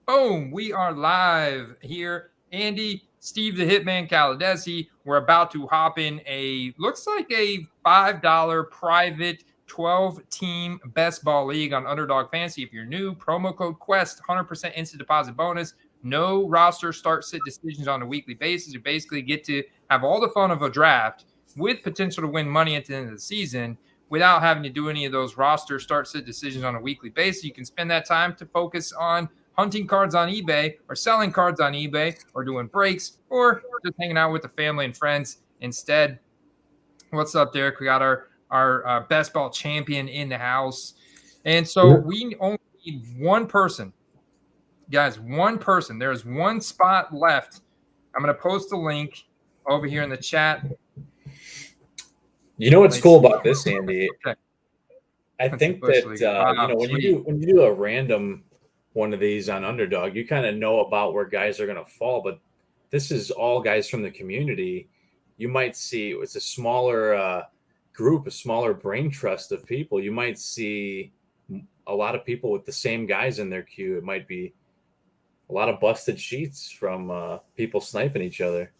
Boom, we are live here. Andy, Steve the Hitman Caladesi. We're about to hop in looks like a $5 private 12-team best ball league on Underdog Fantasy. If you're new, promo code QUEST, 100% instant deposit bonus. No roster start sit decisions on a weekly basis. You basically get to have all the fun of a draft with potential to win money at the end of the season without having to do any of those roster start sit decisions on a weekly basis. You can spend that time to focus on hunting cards on eBay or selling cards on eBay or doing breaks or just hanging out with the family and friends instead. What's up, Derek? We got our best ball champion in the house. And so we only need one person. Guys, one person. There's one spot left. I'm going to post a link over here in the chat. You know what's cool about this, Andy? Okay. I think that when you do a random one of these on Underdog, you kind of know about where guys are going to fall, but this is all guys from the community. You might see it's a smaller group, a smaller brain trust of people. You might see a lot of people with the same guys in their queue. It might be a lot of busted sheets from people sniping each other.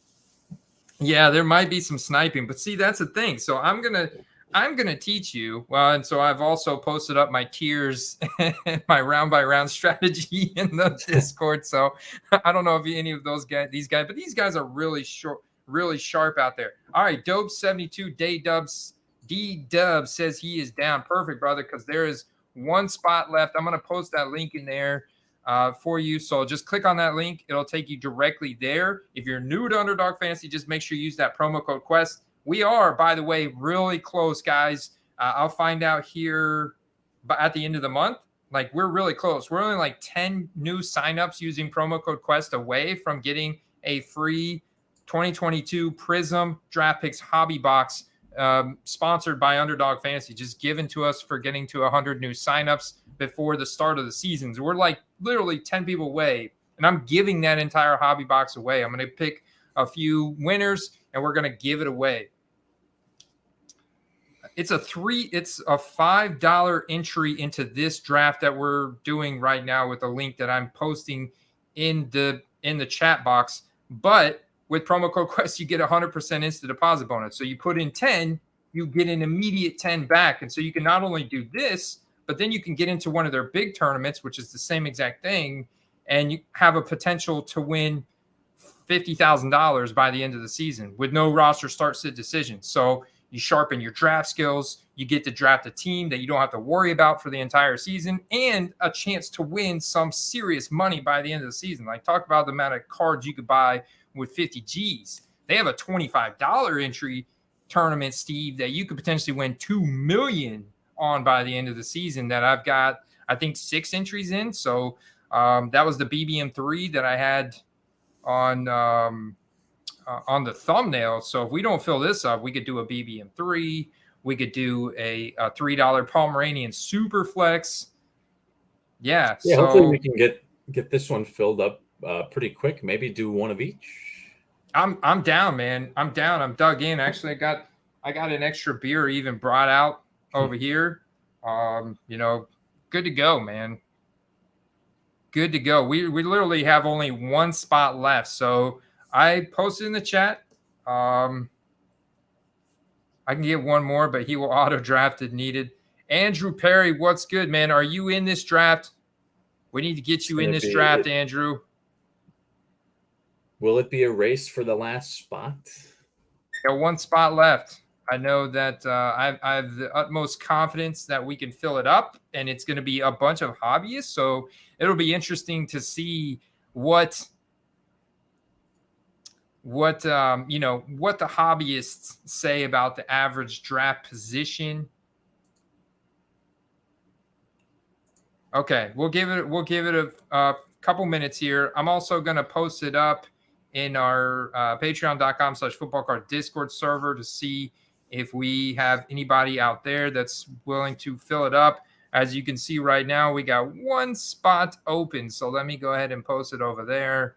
Yeah, there might be some sniping, but see, that's the thing. So I'm gonna teach you. Well, and so I've also posted up my tiers and my round by round strategy in the Discord. So I don't know if any of these guys, but these guys are really short, really sharp out there. All right, Dope72 D Dubs says he is down. Perfect, brother, because there is one spot left. I'm gonna post that link in there for you. So just click on that link. It'll take you directly there. If you're new to Underdog Fantasy, just make sure you use that promo code QUEST. We are, by the way, really close, guys. I'll find out here at the end of the month. Like, we're really close. We're only like 10 new signups using promo code QUEST away from getting a free 2022 Prism Draft Picks Hobby Box sponsored by Underdog Fantasy, just given to us for getting to 100 new signups before the start of the seasons. We're like literally 10 people away, and I'm giving that entire hobby box away. I'm going to pick a few winners, and we're going to give it away. It's a $5 entry into this draft that we're doing right now with a link that I'm posting in the chat box. But with promo code QUEST, you get 100% instant deposit bonus. So you put in 10, you get an immediate 10 back. And so you can not only do this, but then you can get into one of their big tournaments, which is the same exact thing, and you have a potential to win $50,000 by the end of the season with no roster start sit decision. So you sharpen your draft skills, you get to draft a team that you don't have to worry about for the entire season, and a chance to win some serious money by the end of the season. Like, talk about the amount of cards you could buy with 50 G's. They have a $25 entry tournament, Steve, that you could potentially win $2 million on by the end of the season that I've got, I think, 6 entries in. So that was the BBM3 that I had on the thumbnail. So if we don't fill this up, we could do a BBM3. We could do a $3 Pomeranian Superflex. Yeah. So hopefully we can get this one filled up pretty quick. Maybe do one of each. I'm down, man. I'm down. I'm dug in. Actually, I got an extra beer even brought out over here. Good to go, man. Good to go. We literally have only one spot left. So I posted in the chat. I can get one more, but he will auto draft if needed. Andrew Perry, what's good, man? Are you in this draft? We need to get you in this draft, Andrew. Will it be a race for the last spot? Got one spot left. I know that I have the utmost confidence that we can fill it up, and it's going to be a bunch of hobbyists. So it'll be interesting to see what the hobbyists say about the average draft position. Okay, we'll give it a couple minutes here. I'm also going to post it up in our patreon.com/footballcard Discord server to see if we have anybody out there that's willing to fill it up. As you can see right now, we got one spot open. So let me go ahead and post it over there.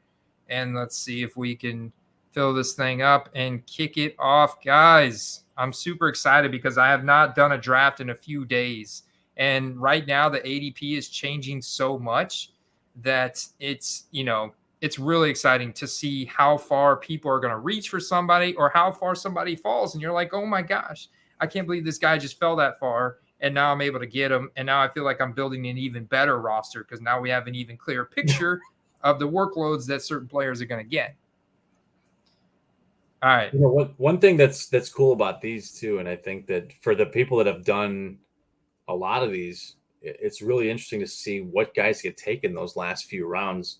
And let's see if we can fill this thing up and kick it off. Guys, I'm super excited because I have not done a draft in a few days. And right now, the ADP is changing so much that it's, it's really exciting to see how far people are going to reach for somebody or how far somebody falls. And you're like, oh my gosh, I can't believe this guy just fell that far. And now I'm able to get him. And now I feel like I'm building an even better roster because now we have an even clearer picture of the workloads that certain players are going to get. All right. One thing that's cool about these too, and I think that for the people that have done a lot of these, it's really interesting to see what guys get taken those last few rounds.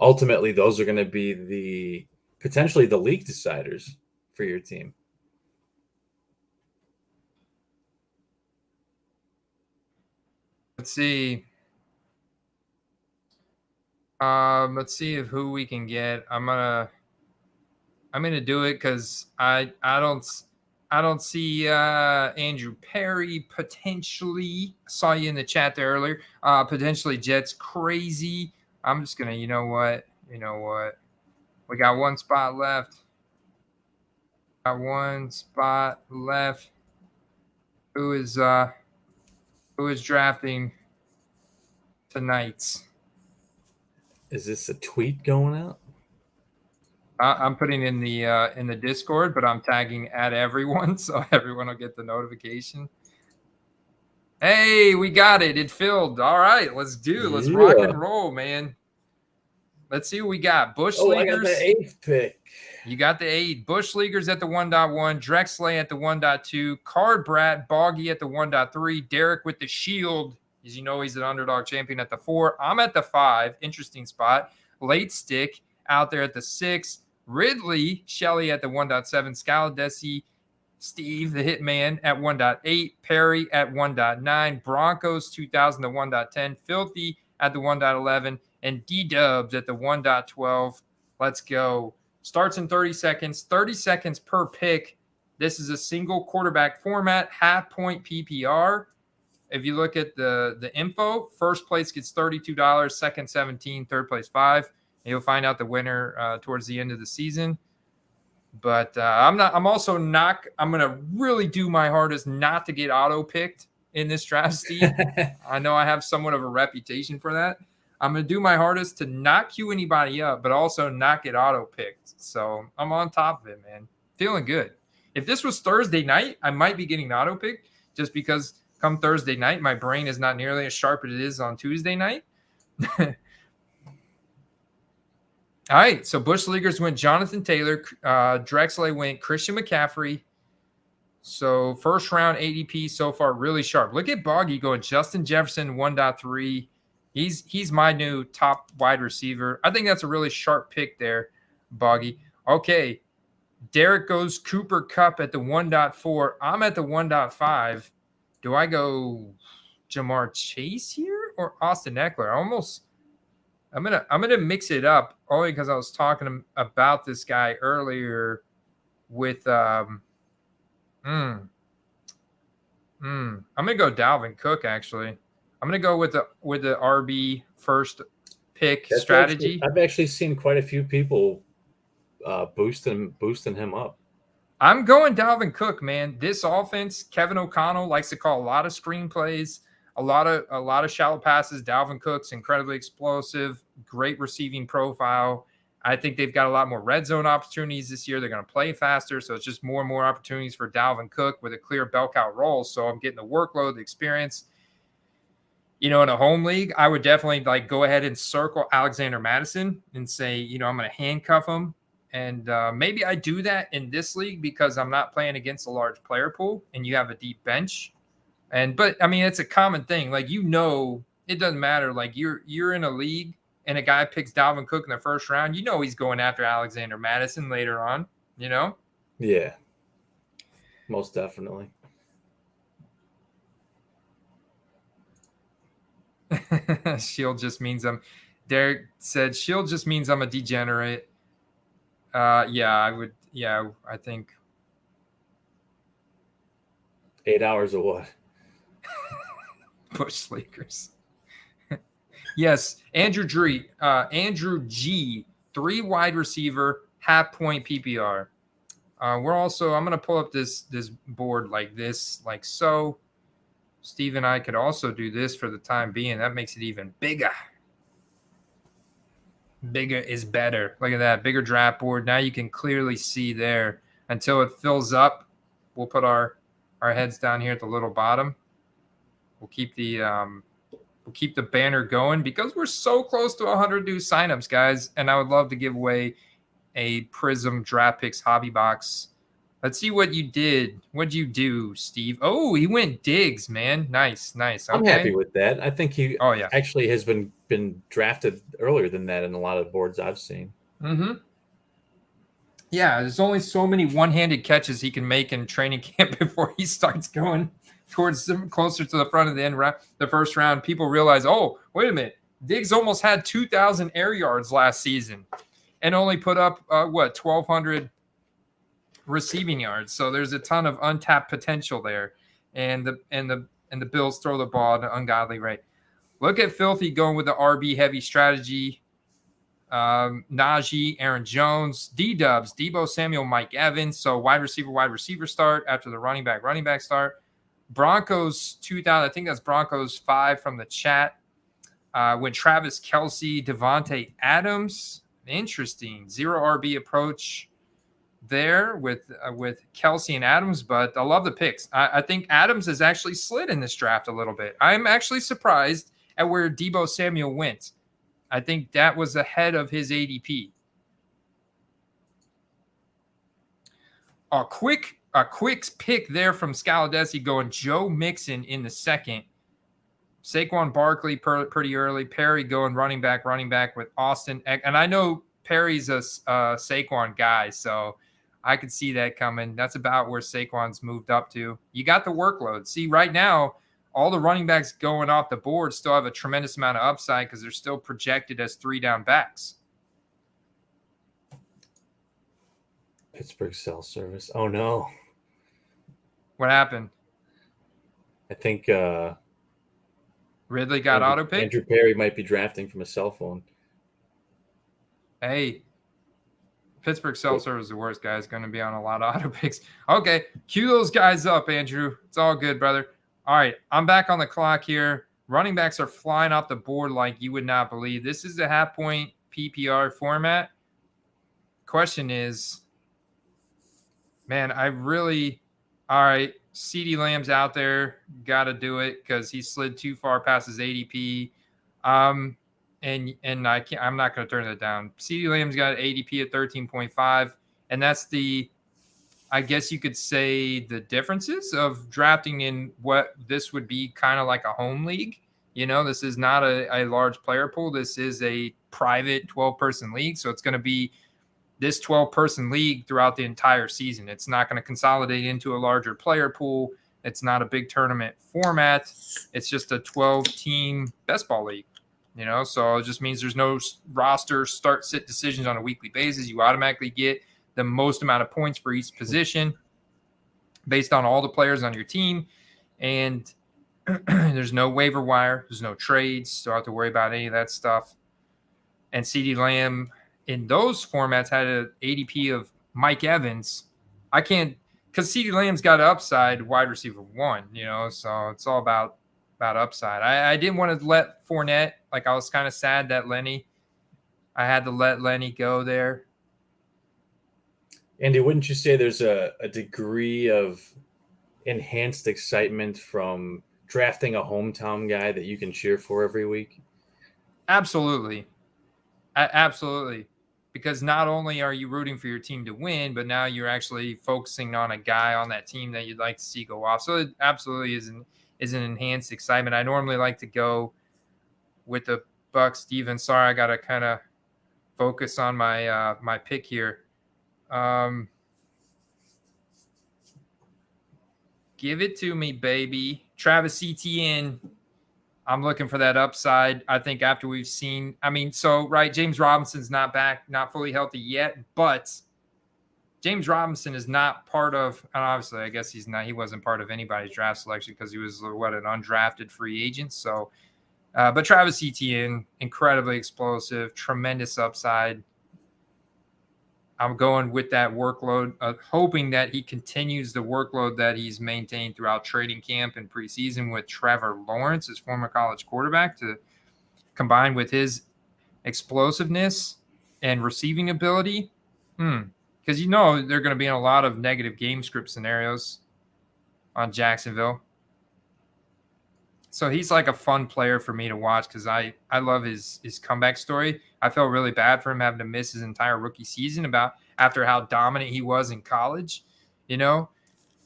Ultimately, those are going to be potentially the league deciders for your team. Let's see. Let's see who we can get. I'm gonna do it because I don't see Andrew Perry potentially. I saw you in the chat there earlier. Potentially Jets crazy. I'm just gonna, you know what? We got one spot left. Who is drafting tonight? Is this a tweet going out? I'm putting in the Discord, but I'm tagging at everyone, so everyone will get the notification. Hey, we got it. It filled. All right, let's rock and roll, man. Let's see what we got. Bush Leaguers. I got the 8th pick. You got the 8. Bush Leaguers at the 1.1. Drexley at the 1.2. Card Brat, Boggy at the 1.3. Derek with the shield. As you know, he's an underdog champion at the 4. I'm at the 5. Interesting spot. Late Stick out there at the 6. Ridley, Shelley at the 1.7. Scaladesi, Steve, the Hitman at 1.8. Perry at 1.9. Broncos 2000 to 1.10. Filthy at the 1.11. And D-Dubs at the 1.12. Let's go. Starts in 30 seconds. 30 seconds per pick. This is a single quarterback format, half-point PPR. If you look at the info, first place gets $32, second $17, third place $5. And you'll find out the winner towards the end of the season. But I'm going to really do my hardest not to get auto-picked in this draft, Steve. I know I have somewhat of a reputation for that. I'm going to do my hardest to not queue anybody up, but also not get auto-picked. So I'm on top of it, man. Feeling good. If this was Thursday night, I might be getting auto-picked just because come Thursday night, my brain is not nearly as sharp as it is on Tuesday night. All right, so Bush Leaguers went Jonathan Taylor. Drexley went Christian McCaffrey. So first round ADP so far really sharp. Look at Boggy going Justin Jefferson 1.3. He's my new top wide receiver. I think that's a really sharp pick there, Boggy. Okay, Derek goes Cooper Kupp at the 1.4. I'm at the 1.5. Do I go Jamar Chase here or Austin Eckler? I'm gonna mix it up only because I was talking about this guy earlier with I'm gonna go Dalvin Cook actually. I'm gonna go with the RB first pick strategy. I've actually seen quite a few people boosting him up. I'm going Dalvin Cook, man. This offense, Kevin O'Connell likes to call a lot of screenplays, a lot of shallow passes. Dalvin Cook's incredibly explosive, great receiving profile. I think they've got a lot more red zone opportunities this year. They're going to play faster, so it's just more and more opportunities for Dalvin Cook with a clear bell cow role. So I'm getting the workload, the experience. In a home league, I would definitely go ahead and circle Alexander Madison and say, I'm going to handcuff him. And maybe I do that in this league because I'm not playing against a large player pool and you have a deep bench. But I mean, it's a common thing. It doesn't matter. You're in a league and a guy picks Dalvin Cook in the first round. He's going after Alexander Madison later on, Yeah, most definitely. Shield just means Derek said shield just means I'm a degenerate. I would. Yeah, I think 8 hours of what? Bush Leaguers. Yes, Andrew G, 3 wide receiver, half point PPR. I'm going to pull up this board like this, like so. Steve and I could also do this for the time being. That makes it even bigger. bigger is better. Look at that, bigger draft board. Now you can clearly see there. Until it fills up, we'll put our heads down here at the little bottom. We'll keep the banner going because we're so close to 100 new signups, guys. And I would love to give away a Prism Draft Picks hobby box. Let's see what you did. What'd you do, Steve? Oh, he went Diggs, man. Nice. Okay. I'm happy with that. I think he actually has been drafted earlier than that in a lot of the boards I've seen. Mm-hmm. Yeah, there's only so many one-handed catches he can make in training camp before he starts going towards closer to the front of the first round. People realize, oh, wait a minute. Diggs almost had 2,000 air yards last season and only put up 1,200 receiving yards. So there's a ton of untapped potential there, and the Bills throw the ball at an ungodly rate. Look at Filthy going with the RB heavy strategy. Najee, Aaron Jones, D-Dubs, Debo Samuel, Mike Evans. So wide receiver start after the running back start. Broncos 2,000. I think that's Broncos 5 from the chat. When Travis Kelce, Devontae Adams. Interesting. 0 RB approach there with Kelce and Adams, but I love the picks. I think Adams has actually slid in this draft a little bit. I'm actually surprised at where Debo Samuel went. I think that was ahead of his ADP. A quick pick there from Scaladesi going Joe Mixon in the second. Saquon Barkley pretty early. Perry going running back with Austin. And I know Perry's a Saquon guy, so I could see that coming. That's about where Saquon's moved up to. You got the workload. See, right now, all the running backs going off the board still have a tremendous amount of upside because they're still projected as 3-down backs. Pittsburgh cell service. Oh, no. What happened? I think Ridley got auto-picked? Andrew Perry might be drafting from a cell phone. Hey, Pittsburgh cell service is the worst, guys. Going to be on a lot of auto-picks. Okay, cue those guys up, Andrew. It's all good, brother. All right, I'm back on the clock here. Running backs are flying off the board like you would not believe. This is the half-point PPR format. Question is, man, all right, CeeDee Lamb's out there. Got to do it because he slid too far past his ADP. And I'm not going to turn that down. CeeDee Lamb's got an ADP at 13.5, and that's I guess you could say the differences of drafting in what this would be kind of like a home league. You know, this is not a large player pool. This is a private 12-person league. So it's going to be this 12-person league throughout the entire season. It's not going to consolidate into a larger player pool. It's not a big tournament format. It's just a 12-team best ball league. You know, so it just means there's no roster start-sit decisions on a weekly basis. You automatically get the most amount of points for each position based on all the players on your team. And there's no waiver wire. There's no trades. Don't have to worry about any of that stuff. And CeeDee Lamb in those formats had an ADP of Mike Evans. I can't – because CeeDee Lamb's got an upside wide receiver 1, you know, so it's all about upside. I didn't want to let Fournette – like I was kind of sad that I had to let Lenny go there. Andy, wouldn't you say there's a degree of enhanced excitement from drafting a hometown guy that you can cheer for every week? Absolutely. Absolutely. Because not only are you rooting for your team to win, but now you're actually focusing on a guy on that team that you'd like to see go off. So it absolutely is an enhanced excitement. I normally like to go with the Bucks. Steven, sorry, I got to kind of focus on my pick here. Give it to me, baby. Travis Etienne. I'm looking for that upside. I think after we've seen, James Robinson's not back, not fully healthy yet, but James Robinson is not part of, and obviously I guess he wasn't part of anybody's draft selection because he was an undrafted free agent. So, but Travis Etienne, incredibly explosive, tremendous upside. I'm going with that workload, hoping that he continues the workload that he's maintained throughout training camp and preseason with Trevor Lawrence, his former college quarterback, to combine with his explosiveness. and receiving ability, because you know they're going to be in a lot of negative game script scenarios on Jacksonville. So he's like a fun player for me to watch because I love his comeback story. I felt really bad for him having to miss his entire rookie season after how dominant he was in college, you know.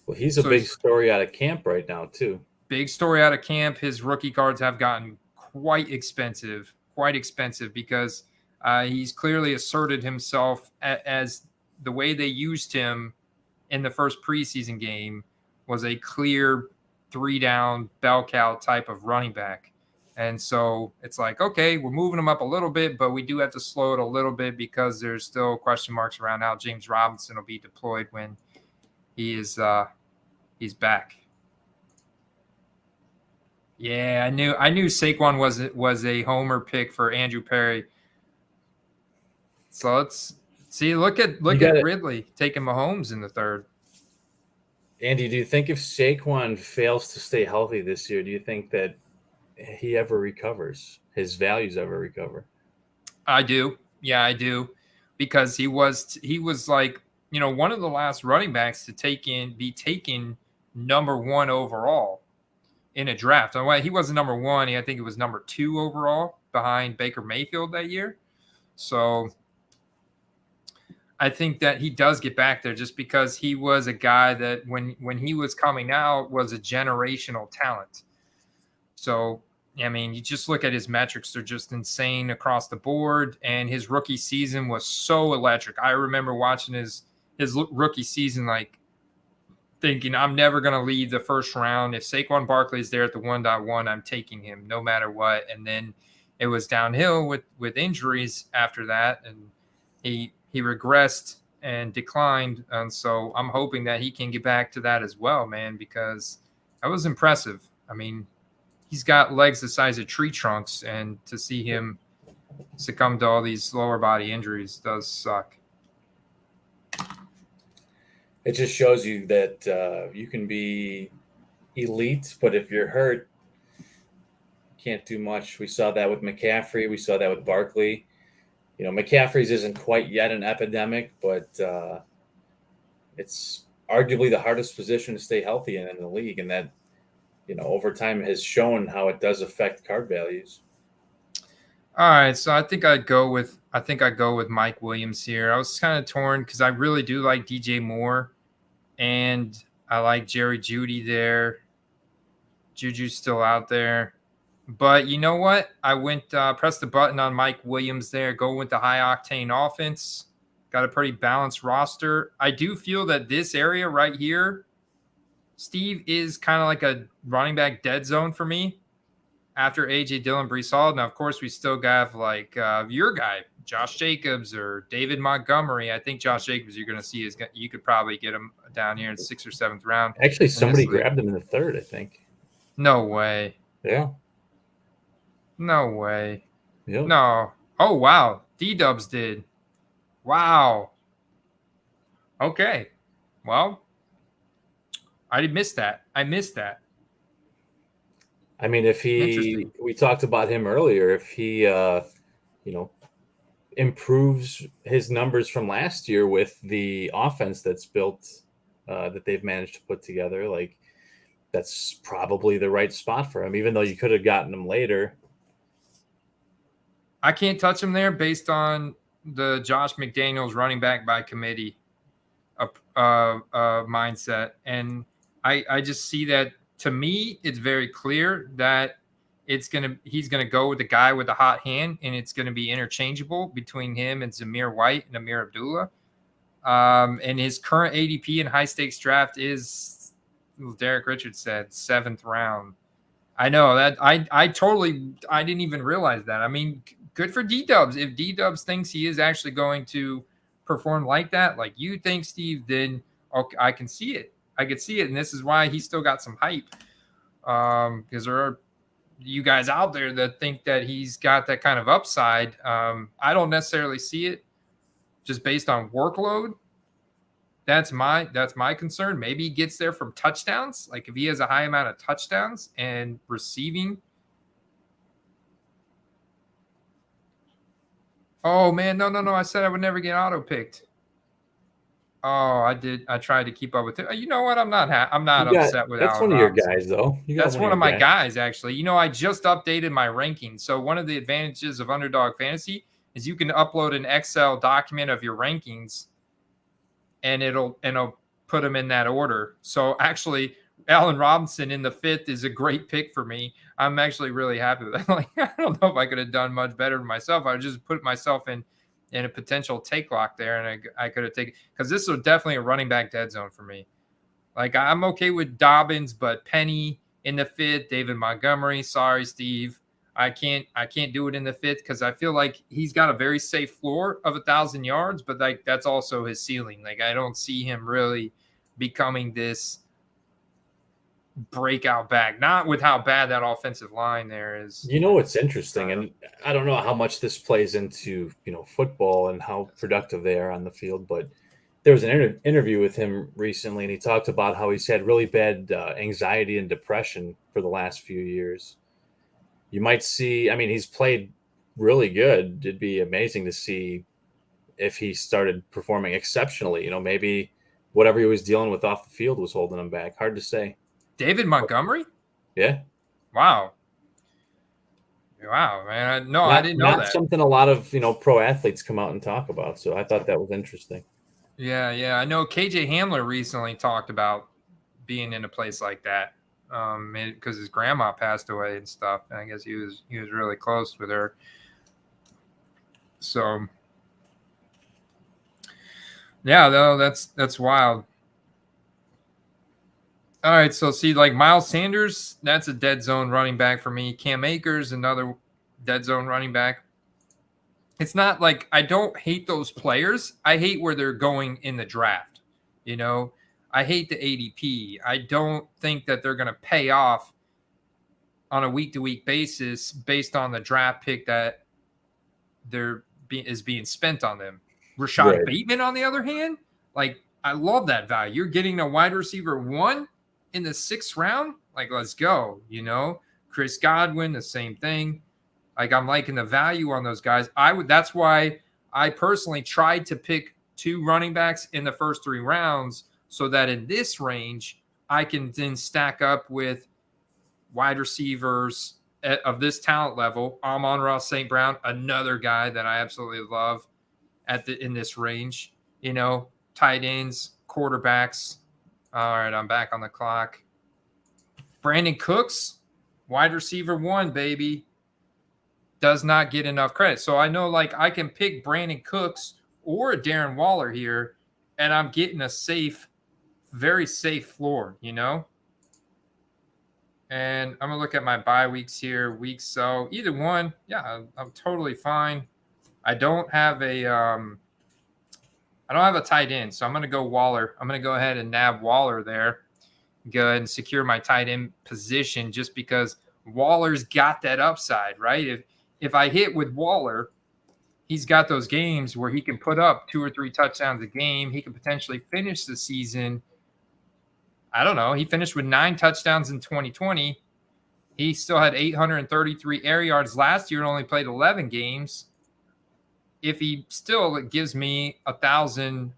Well, he's a big story out of camp right now too. Big story out of camp. His rookie cards have gotten quite expensive because he's clearly asserted himself as the way they used him in the first preseason game was a clear 3-down bell cow type of running back. And so it's like, okay, we're moving him up a little bit, but we do have to slow it a little bit because there's still question marks around how James Robinson will be deployed when he's back. Yeah, I knew Saquon was a homer pick for Andrew Perry. So let's see. Look at Ridley taking Mahomes in the third. Andy, do you think if Saquon fails to stay healthy this year, do you think that he ever recovers? His values ever recover? I do. Yeah, I do. Because he was like, one of the last running backs to be taken number 1 overall in a draft. He wasn't number 1. I think it was number 2 overall behind Baker Mayfield that year. So I think that he does get back there just because he was a guy that when he was coming out was a generational talent. So, I mean, you just look at his metrics. They're just insane across the board. And his rookie season was so electric. I remember watching his rookie season, like thinking, I'm never going to leave the first round. If Saquon Barkley is there at the 1.1, I'm taking him no matter what. And then it was downhill with injuries after that. And he regressed and declined. And so I'm hoping that he can get back to that as well, man, because that was impressive. I mean, he's got legs the size of tree trunks, and to see him succumb to all these lower body injuries does suck. It just shows you that you can be elite, but if you're hurt, can't do much. We saw that with McCaffrey. We saw that with Barkley. McCaffrey's isn't quite yet an epidemic, but it's arguably the hardest position to stay healthy in the league, and that over time has shown how it does affect card values. All right, so I think I go with Mike Williams here. I was kind of torn because I really do like DJ Moore, and I like Jerry Jeudy there. Juju's still out there. But you know what? I went press the button on Mike Williams there. Go with the high-octane offense. Got a pretty balanced roster. I do feel that this area right here, Steve, is kind of like a running back dead zone for me after A.J. Dillon, Breece Hall. Now, of course, we still got like your guy, Josh Jacobs or David Montgomery. I think Josh Jacobs you're going to see you could probably get him down here in the 6th or 7th round. Actually, somebody grabbed him in the 3rd, I think. No way. Yeah. No way. Yep. No. Oh, wow. D-Dubs did. Wow. Okay. Well, I missed that. I mean, if we talked about him earlier, if he, improves his numbers from last year with the offense that's built, that they've managed to put together, like that's probably the right spot for him, even though you could have gotten him later. I can't touch him there based on the Josh McDaniels running back by committee mindset. And I just see that, to me, it's very clear that he's going to go with the guy with the hot hand, and it's going to be interchangeable between him and Zamir White and Amir Abdullah. And his current ADP in high stakes draft is, Derek Richards said, 7th round. I know that I didn't even realize that. I mean, good for D-Dubs. If D-Dubs thinks he is actually going to perform like that, like you think, Steve, then okay, I can see it. I could see it. And this is why he's still got some hype. Because there are you guys out there that think that he's got that kind of upside. I don't necessarily see it just based on workload. That's my concern. Maybe he gets there from touchdowns. Like if he has a high amount of touchdowns and receiving. Oh man, no. I said I would never get auto picked. Oh, I did. I tried to keep up with it. You know what? I'm not upset with That's Allen one of your Robinson. guys, though. That's one of my guys, actually. You know, I just updated my rankings. So one of the advantages of Underdog Fantasy is you can upload an Excel document of your rankings, and it'll put them in that order. So actually, Allen Robinson in the 5th is a great pick for me. I'm actually really happy with that. Like, I don't know if I could have done much better for myself. I just put myself in a potential take lock there, and I could have taken, because this is definitely a running back dead zone for me. Like, I'm okay with Dobbins, but Penny in the 5th, David Montgomery. Sorry, Steve. I can't do it in the 5th because I feel like he's got a very safe floor of 1,000 yards, but like that's also his ceiling. Like, I don't see him really becoming this breakout back, not with how bad that offensive line there is. You know what's interesting, and I don't know how much this plays into football and how productive they are on the field, but there was an interview with him recently, and he talked about how he's had really bad anxiety and depression for the last few years. You might see, I mean, he's played really good. It'd be amazing to see if he started performing exceptionally. Maybe whatever he was dealing with off the field was holding him back. Hard to say. David Montgomery? Yeah. Wow, man. No, I didn't know that. Not something a lot of, pro athletes come out and talk about. So I thought that was interesting. Yeah. I know KJ Hamler recently talked about being in a place like that because his grandma passed away and stuff. And I guess he was really close with her. So, yeah, though, that's wild. All right, so see, like Miles Sanders, that's a dead zone running back for me. Cam Akers, another dead zone running back. It's not like I don't hate those players. I hate where they're going in the draft. I hate the ADP. I don't think that they're going to pay off on a week-to-week basis based on the draft pick that is being spent on them. Rashad Bateman, on the other hand, like, I love that value. You're getting a wide receiver 1 in the 6th round. Like, let's go. Chris Godwin, the same thing. Like, I'm liking the value on those guys. That's why I personally tried to pick 2 running backs in the first 3 rounds, so that in this range I can then stack up with wide receivers of this talent level. Amon-Ra St. Brown, another guy that I absolutely love in this range. Tight ends, quarterbacks. All right, I'm back on the clock. Brandon Cooks, wide receiver 1, baby. Does not get enough credit. So I know, like, I can pick Brandon Cooks or a Darren Waller here, and I'm getting a safe, very safe floor, And I'm going to look at my bye weeks here. So either one, yeah, I'm totally fine. I don't have a tight end, so I'm going to go Waller. I'm going to go ahead and nab Waller there. Go ahead and secure my tight end position, just because Waller's got that upside, right? If I hit with Waller, he's got those games where he can put up 2 or 3 touchdowns a game. He could potentially finish the season. I don't know. He finished with 9 touchdowns in 2020. He still had 833 air yards last year and only played 11 games. If he still gives me 1,000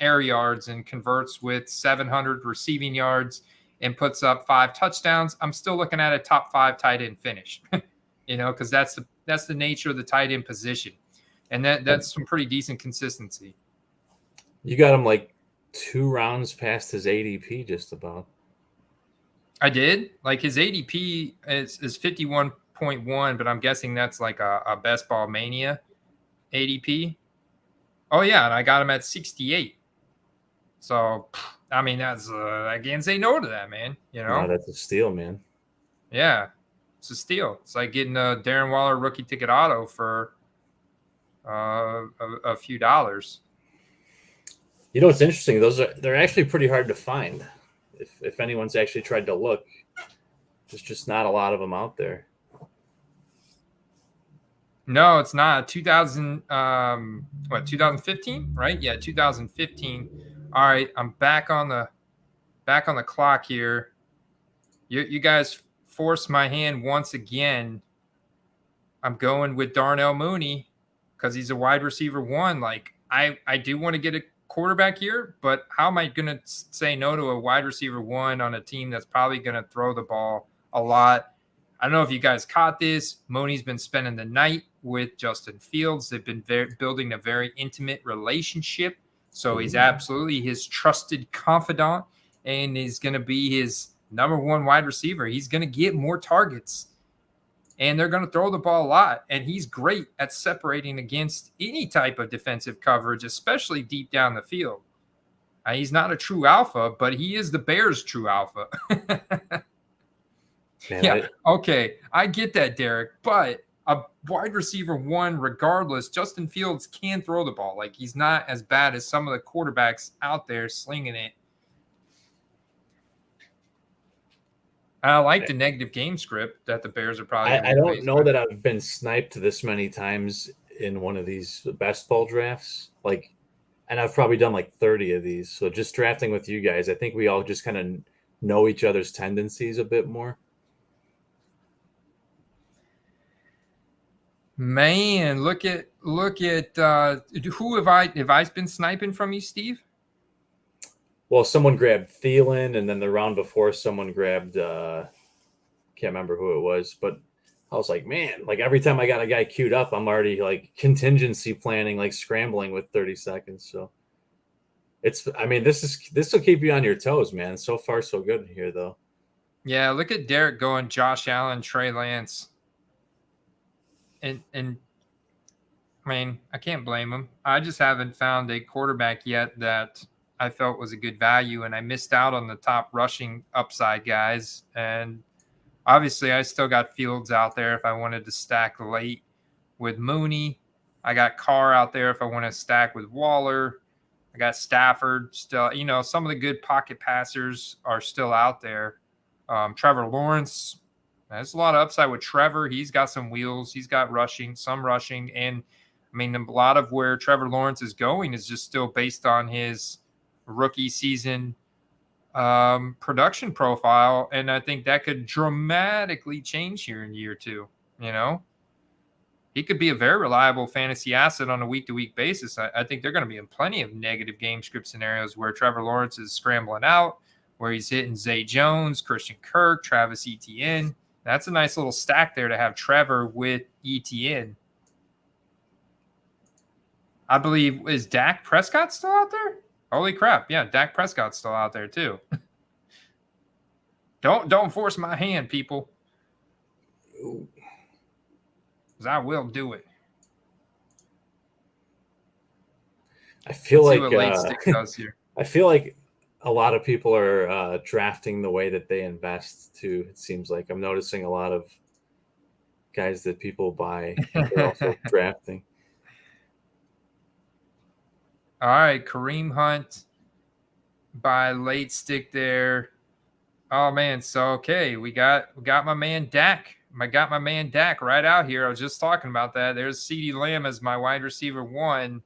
air yards and converts with 700 receiving yards and puts up 5 touchdowns, I'm still looking at a top 5 tight end finish. Because that's the nature of the tight end position, and that's some pretty decent consistency. You got him like 2 rounds past his ADP, just about. I did. Like, his ADP is 51.1, but I'm guessing that's like a best ball mania ADP. Oh yeah, and I got him at 68. So I mean, that's I can't say no to that, man. No, that's a steal, man. Yeah, it's a steal. It's like getting a Darren Waller rookie ticket auto for a few dollars. What's interesting? They're actually pretty hard to find. If anyone's actually tried to look, there's just not a lot of them out there. No, it's not. 2015, right? Yeah, 2015. All right, I'm back on the clock here. You guys forced my hand once again. I'm going with Darnell Mooney because he's a wide receiver one. Like, I do want to get a quarterback here, but how am I going to say no to a wide receiver one on a team that's probably going to throw the ball a lot? I don't know if you guys caught this. Mooney's been spending the night with Justin Fields. They've been building a very intimate relationship. So he's absolutely his trusted confidant, and he's going to be his number one wide receiver. He's going to get more targets, and they're going to throw the ball a lot. And he's great at separating against any type of defensive coverage, especially deep down the field. He's not a true alpha, but he is the Bears' true alpha. Man, okay. I get that, Derek, but a wide receiver one, regardless, Justin Fields can throw the ball. Like, he's not as bad as some of the quarterbacks out there slinging it. I like the negative game script that the Bears are probably. I don't know that I've been sniped this many times in one of these best ball drafts. Like, and I've probably done like 30 of these. So just drafting with you guys, I think we all just kind of know each other's tendencies a bit more. Man, look at who have I been sniping from you, Steve? Well, someone grabbed Thielen, and then the round before someone grabbed can't remember who it was, but I was like, man, like every time I got a guy queued up, I'm already like contingency planning, like scrambling with 30 seconds. So this will keep you on your toes, man. So far, so good here, though. Yeah, look at Derek going Josh Allen, Trey Lance. And I mean, I can't blame him. I just haven't found a quarterback yet that I felt was a good value, and I missed out on the top rushing upside guys. And obviously, I still got Fields out there if I wanted to stack late with Mooney. I got Carr out there if I want to stack with Waller. I got Stafford still. You know, some of the good pocket passers are still out there. Trevor Lawrence. There's a lot of upside with Trevor. He's got some wheels. He's got some rushing. And, I mean, a lot of where Trevor Lawrence is going is just still based on his rookie season production profile. And I think that could dramatically change here in year two. You know, he could be a very reliable fantasy asset on a week-to-week basis. I think they're going to be in plenty of negative game script scenarios where Trevor Lawrence is scrambling out, where he's hitting Zay Jones, Christian Kirk, Travis Etienne. That's a nice little stack there to have Trevor with Etienne. I believe, is Dak Prescott still out there? Holy crap. Yeah, Dak Prescott's still out there too. Don't force my hand, people. Because I will do it. I feel like I feel like a lot of people are drafting the way that they invest too. It seems like I'm noticing a lot of guys that people buy are also drafting. All right, Kareem Hunt by late stick there. Oh man, so okay, we got my man Dak. I got my man Dak right out here. I was just talking about that. There's CeeDee Lamb as my wide receiver one.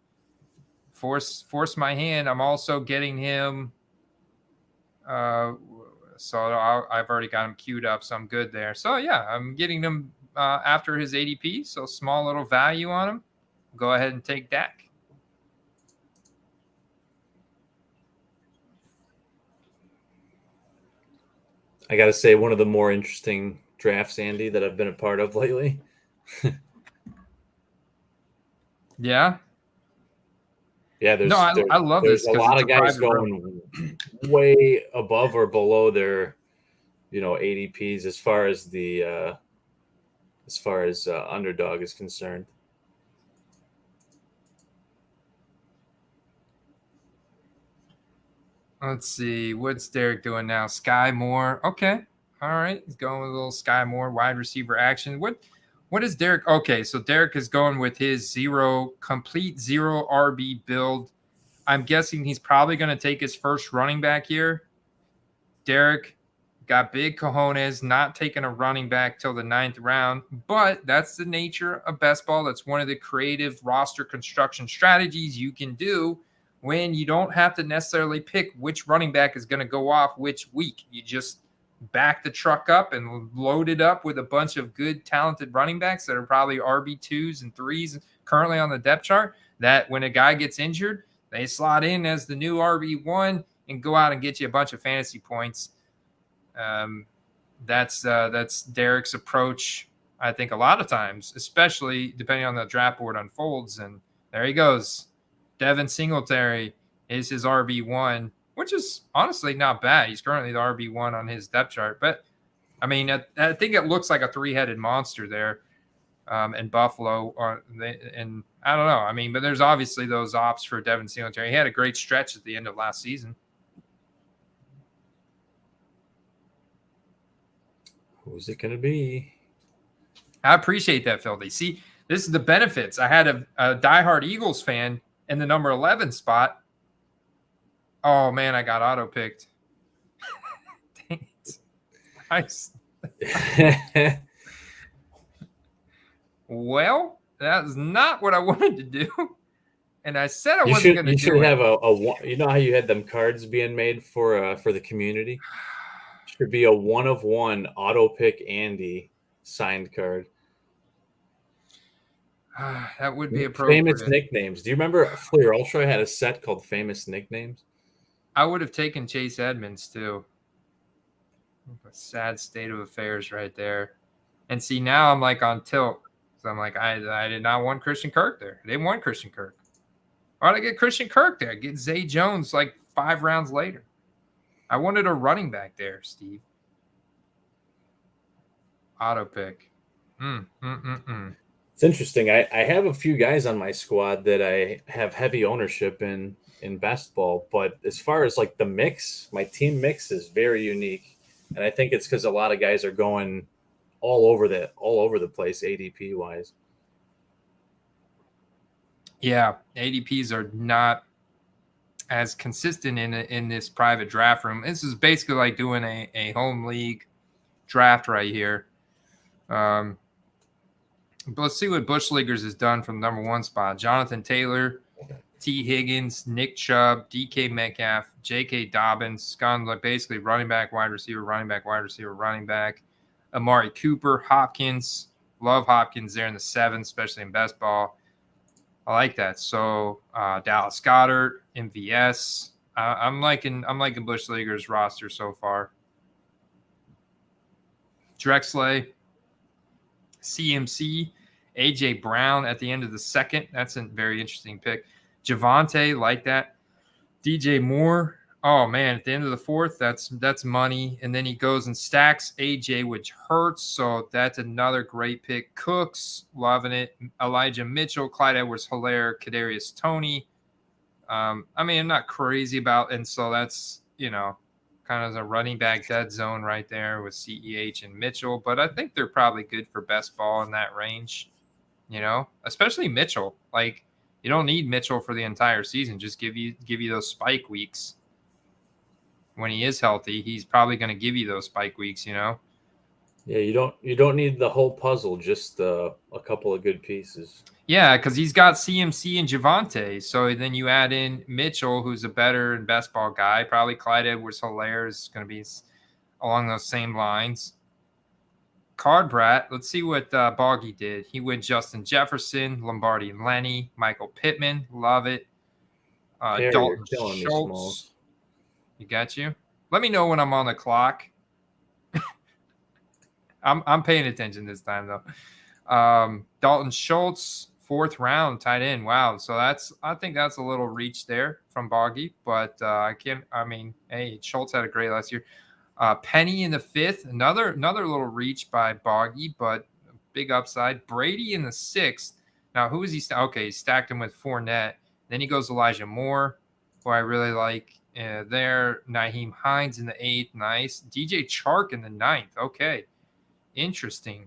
Force my hand. I'm also getting him. So I've already got him queued up, so I'm good there. So yeah, I'm getting him after his ADP. So small little value on him. Go ahead and take Dak. I got to say, one of the more interesting drafts, Andy, that I've been a part of lately. Yeah. Yeah, I love there's this. A lot of guys going way above or below their, ADPs as far as the underdog is concerned. Let's see. What's Derek doing now? Sky Moore. Okay. All right. He's going with a little Sky Moore wide receiver action. What is Derek? Okay. So Derek is going with his complete zero RB build. I'm guessing he's probably going to take his first running back here. Derek got big cojones, not taking a running back till the 9th round, but that's the nature of best ball. That's one of the creative roster construction strategies you can do when you don't have to necessarily pick which running back is going to go off which week. You just back the truck up and load it up with a bunch of good, talented running backs that are probably RB2s and 3s currently on the depth chart, that when a guy gets injured, they slot in as the new RB1 and go out and get you a bunch of fantasy points. That's Derek's approach, I think, a lot of times, especially depending on the draft board unfolds. And there he goes. Devin Singletary is his RB1, which is honestly not bad. He's currently the RB1 on his depth chart. But, I mean, I think it looks like a three-headed monster there in Buffalo. And I don't know. I mean, but there's obviously those ops for Devin Singletary. He had a great stretch at the end of last season. Who's it going to be? I appreciate that, Filthy. See, this is the benefits. I had a diehard Eagles fan in the number 11 spot. Oh, man, I got auto-picked. Dang it. Nice. Well, that was not what I wanted to do. And I said I wasn't going to do it. You should have you know how you had them cards being made for the community? Should be a 1-of-1 auto-pick Andy signed card. That would be appropriate. Famous nicknames. Do you remember Flair Ultra had a set called Famous Nicknames? I would have taken Chase Edmonds too. A sad state of affairs right there. And see, now I'm like on tilt. So I'm like, I did not want Christian Kirk there. I didn't want Christian Kirk. Why did I get Christian Kirk there? Get Zay Jones like 5 rounds later. I wanted a running back there, Steve. Auto pick. It's interesting. I have a few guys on my squad that I have heavy ownership in best ball, but as far as like the mix, my team mix is very unique, and I think it's because a lot of guys are going all over the place ADP wise. Yeah, ADPs are not as consistent in this private draft room. This is basically like doing a home league draft right here. But let's see what Bush Leaguers has done from the number 1 spot. Jonathan Taylor, T. Higgins, Nick Chubb, DK Metcalf, J.K. Dobbins, gone like basically running back, wide receiver, running back, wide receiver, running back. Amari Cooper, Hopkins. Love Hopkins there in the 7, especially in best ball. I like that. So Dallas Goedert, MVS. I'm liking Bush Leaguer's roster so far. Drexler, CMC, AJ Brown at the end of the 2nd. That's a very interesting pick. Javonte, like that. DJ Moore. Oh man, at the end of the 4th, that's money. And then he goes and stacks AJ, which hurts. So that's another great pick. Cooks, loving it. Elijah Mitchell, Clyde Edwards-Helaire, Kadarius Toney. I mean, I'm not crazy about, and so that's, kind of a running back dead zone right there with CEH and Mitchell. But I think they're probably good for best ball in that range, especially Mitchell. Like, you don't need Mitchell for the entire season. Just give you those spike weeks. When he is healthy, he's probably going to give you those spike weeks, Yeah, you don't need the whole puzzle, just a couple of good pieces. Yeah, because he's got CMC and Javonte. So then you add in Mitchell, who's a better and best ball guy. Probably Clyde Edwards-Helaire is going to be along those same lines. Card Brat, let's see what Boggy did. He went Justin Jefferson, Lombardi and Lenny, Michael Pittman, love it. Dalton Schultz. You got you? Let me know when I'm on the clock. I'm paying attention this time, though. Dalton Schultz, 4th round, tight end. Wow. So I think that's a little reach there from Boggy, but hey, Schultz had a great last year. Penny in the 5th, another little reach by Boggy, but big upside. Brady in the 6th. Now, who is he? Okay, he stacked him with Fournette. Then he goes Elijah Moore, who I really like. There, Nyheim Hines in the 8th, nice. DJ Chark in the 9th, okay, interesting.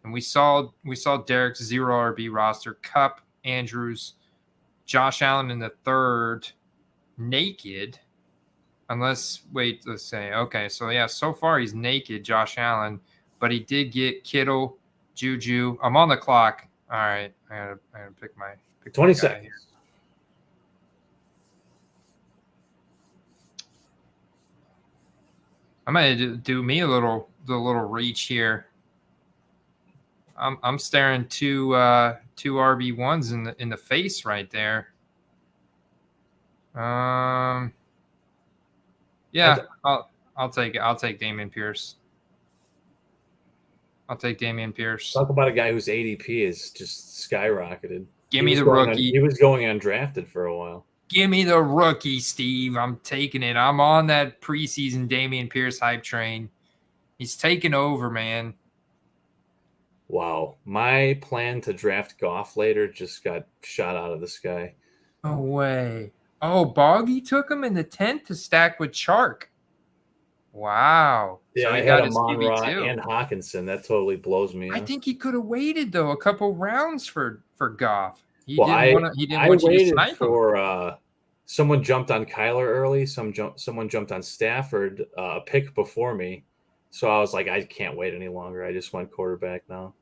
And we saw Derek's 0 RB roster. Cup, Andrews, Josh Allen in the 3rd, naked. Let's say, okay, so yeah, so far he's naked, Josh Allen, but he did get Kittle, Juju. I'm on the clock. All right, I gotta pick 20 seconds. Here. I'm gonna do me the little reach here. I'm staring two RB1s in the face right there. Yeah, I'll take it. I'll take Dameon Pierce. Talk about a guy whose ADP is just skyrocketed. Give me the rookie. He was going undrafted for a while. Give me the rookie, Steve. I'm taking it. I'm on that preseason Dameon Pierce hype train. He's taking over, man. Wow. My plan to draft Goff later just got shot out of the sky. No way. Oh, Boggy took him in the 10th to stack with Chark. Wow. Yeah, so I had Amon-Ra and Hawkinson. That totally blows me. I think he could have waited though a couple rounds for Goff. He didn't want you to snipe him. Someone jumped on Kyler early. Someone jumped on Stafford a pick before me. So I was like, I can't wait any longer. I just went quarterback now.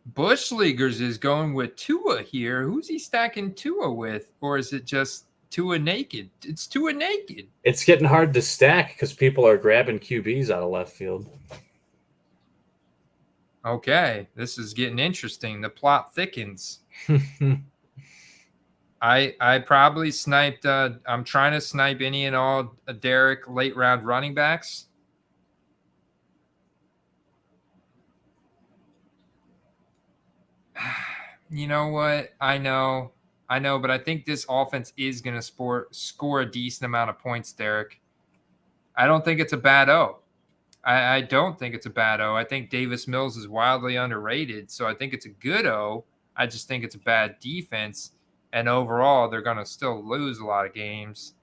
Bush Leaguers is going with Tua here. Who's he stacking Tua with? Or is it just Tua naked? It's Tua naked. It's getting hard to stack because people are grabbing QBs out of left field. Okay, this is getting interesting. The plot thickens. I probably sniped. I'm trying to snipe any and all Derek late round running backs. You know what? I know, but I think this offense is going to score a decent amount of points, Derek. I don't think it's a bad O. I don't think it's a bad O. I think Davis Mills is wildly underrated, so I think it's a good O. I just think it's a bad defense, and overall, they're going to still lose a lot of games.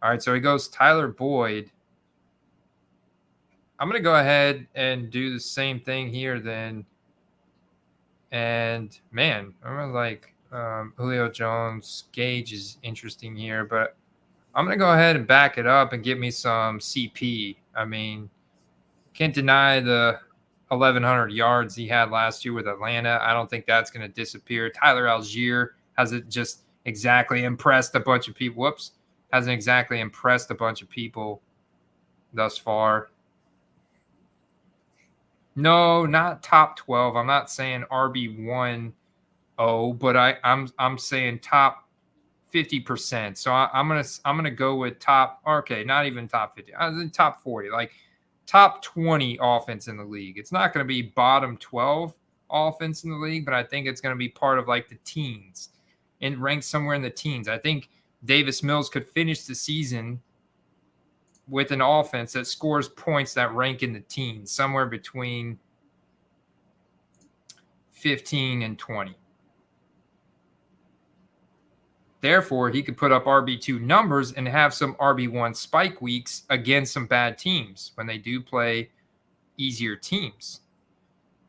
All right, so he goes Tyler Boyd. I'm going to go ahead and do the same thing here then. And, man, I'm like Julio Jones. Gage is interesting here, but I'm going to go ahead and back it up and get me some CP. I mean, can't deny the 1,100 yards he had last year with Atlanta. I don't think that's going to disappear. Tyler Algier hasn't just exactly impressed a bunch of people. Hasn't exactly impressed a bunch of people thus far. No, not top 12. I'm not saying RB1 but I'm saying top 50%. So I'm gonna go with top. Okay, not even top 50. I was in top 40, like top 20 offense in the league. It's not going to be bottom 12 offense in the league, but I think it's going to be part of like the teens and ranked somewhere in the teens. I think Davis Mills could finish the season with an offense that scores points that rank in the teens, somewhere between 15 and 20. Therefore, he could put up RB2 numbers and have some RB1 spike weeks against some bad teams when they do play easier teams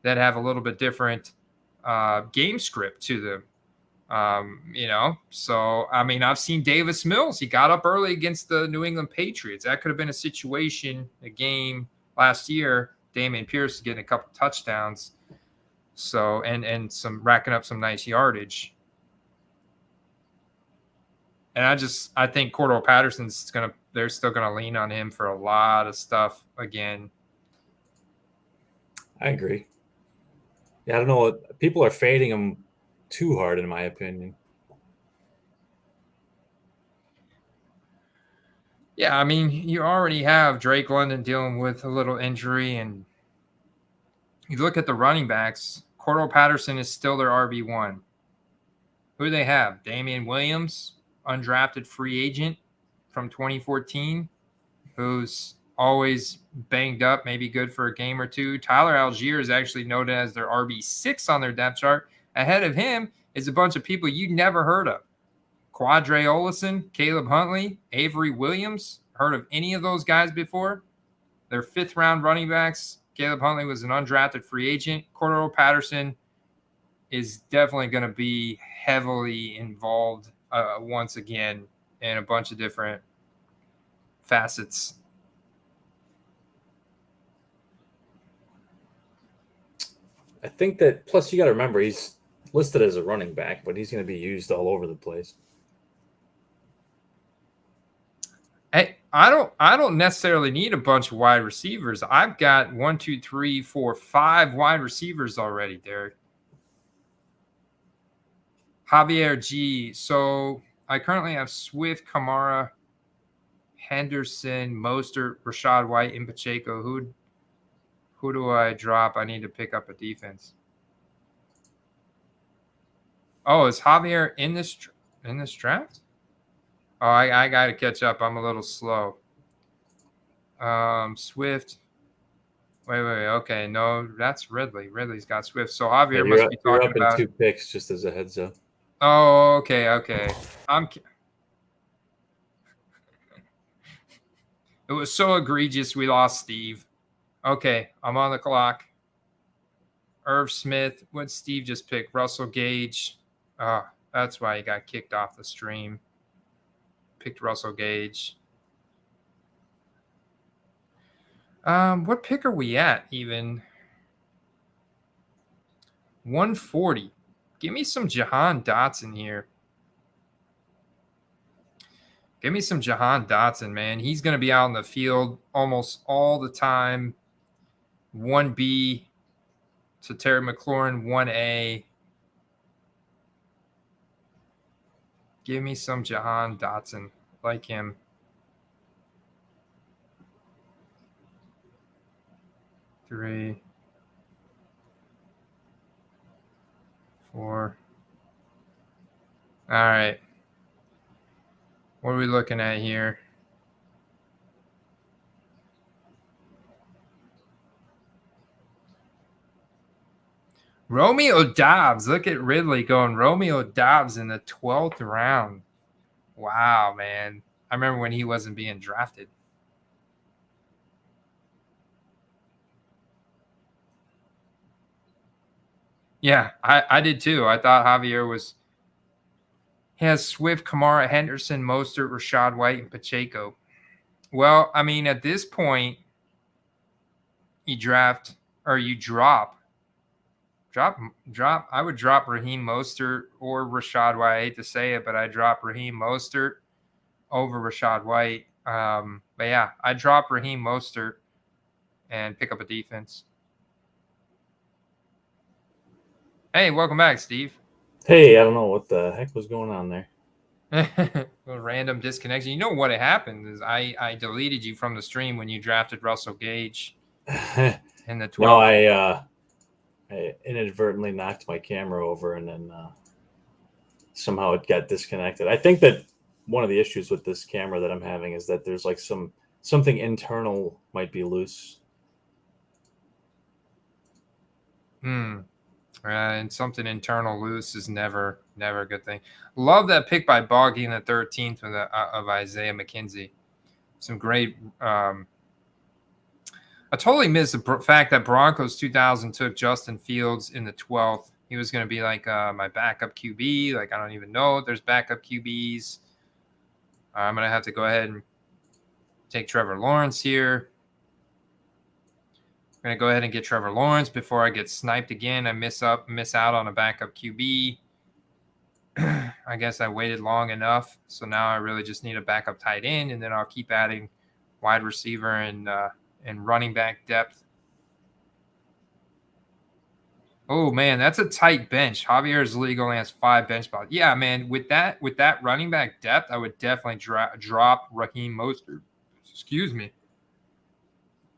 that have a little bit different game script to them. So, I mean, I've seen Davis Mills. He got up early against the New England Patriots. That could have been a situation, a game last year. Dameon Pierce getting a couple touchdowns. So, and some racking up some nice yardage. And I think Cordell Patterson's they're still going to lean on him for a lot of stuff again. I agree. Yeah, I don't know. People are fading him too hard, in my opinion. Yeah, I mean, you already have Drake London dealing with a little injury, and you look at the running backs, Cordell Patterson is still their RB1. Who do they have? Damian Williams, undrafted free agent from 2014, who's always banged up, maybe good for a game or two. Tyler Algier is actually noted as their RB6 on their depth chart. Ahead of him is a bunch of people you never heard of. Quadre Olison, Caleb Huntley, Avery Williams. Heard of any of those guys before? They're fifth-round running backs. Caleb Huntley was an undrafted free agent. Cordell Patterson is definitely going to be heavily involved once again in a bunch of different facets. I think that, plus you got to remember, he's listed as a running back, but he's going to be used all over the place. I don't necessarily need a bunch of wide receivers. I've got 1, 2, 3, 4, 5 wide receivers already, Derek. Javier G. So I currently have Swift, Kamara, Henderson, Mostert, Rashad White, and Pacheco. Who do I drop? I need to pick up a defense. Oh, is Javier in this draft? Oh, I got to catch up. I'm a little slow. Swift. Wait. Okay, no, that's Ridley. Ridley's got Swift. So Javier must be talking up in about 2 picks, just as a heads up. Oh, okay. It was so egregious we lost Steve. Okay, I'm on the clock. Irv Smith. What Steve just picked? Russell Gage. That's why he got kicked off the stream. Picked Russell Gage. What pick are we at even? 140. Give me some Jahan Dotson here. Give me some Jahan Dotson, man. He's going to be out in the field almost all the time. 1B to Terry McLaurin, 1A. Give me some Jahan Dotson. Like him. Three, 4. All right. What are we looking at here? Romeo Doubs. Look at Ridley going Romeo Doubs in the 12th round. Wow, man. I remember when he wasn't being drafted. Yeah, I did too. I thought Javier was. He has Swift, Kamara, Henderson, Mostert, Rashad White, and Pacheco. Well, I mean, at this point, you drop. I would drop Raheem Mostert or Rashad White. I hate to say it, but I drop Raheem Mostert over Rashad White. But yeah, I drop Raheem Mostert and pick up a defense. Hey, welcome back, Steve. Hey, I don't know what the heck was going on there. A random disconnection. You know what happened is I deleted you from the stream when you drafted Russell Gage in the 12th. No, I inadvertently knocked my camera over and then somehow it got disconnected. I think that one of the issues with this camera that I'm having is that there's like something internal might be loose. And something internal loose is never a good thing. Love that pick by Boggy in the 13th of Isaiah McKenzie. Some great. I totally missed the fact that Broncos 2000 took Justin Fields in the 12th. He was going to be like my backup QB. Like, I don't even know if there's backup QBs. I'm going to have to go ahead and take Trevor Lawrence here. I'm going to go ahead and get Trevor Lawrence before I get sniped again. I miss out on a backup QB. I guess I waited long enough. So now I really just need a backup tight end, and then I'll keep adding wide receiver and running back depth. Oh, man, that's a tight bench. Javier's league only has 5 bench spots. Yeah, man, with that running back depth, I would definitely drop Raheem Mostert. Excuse me.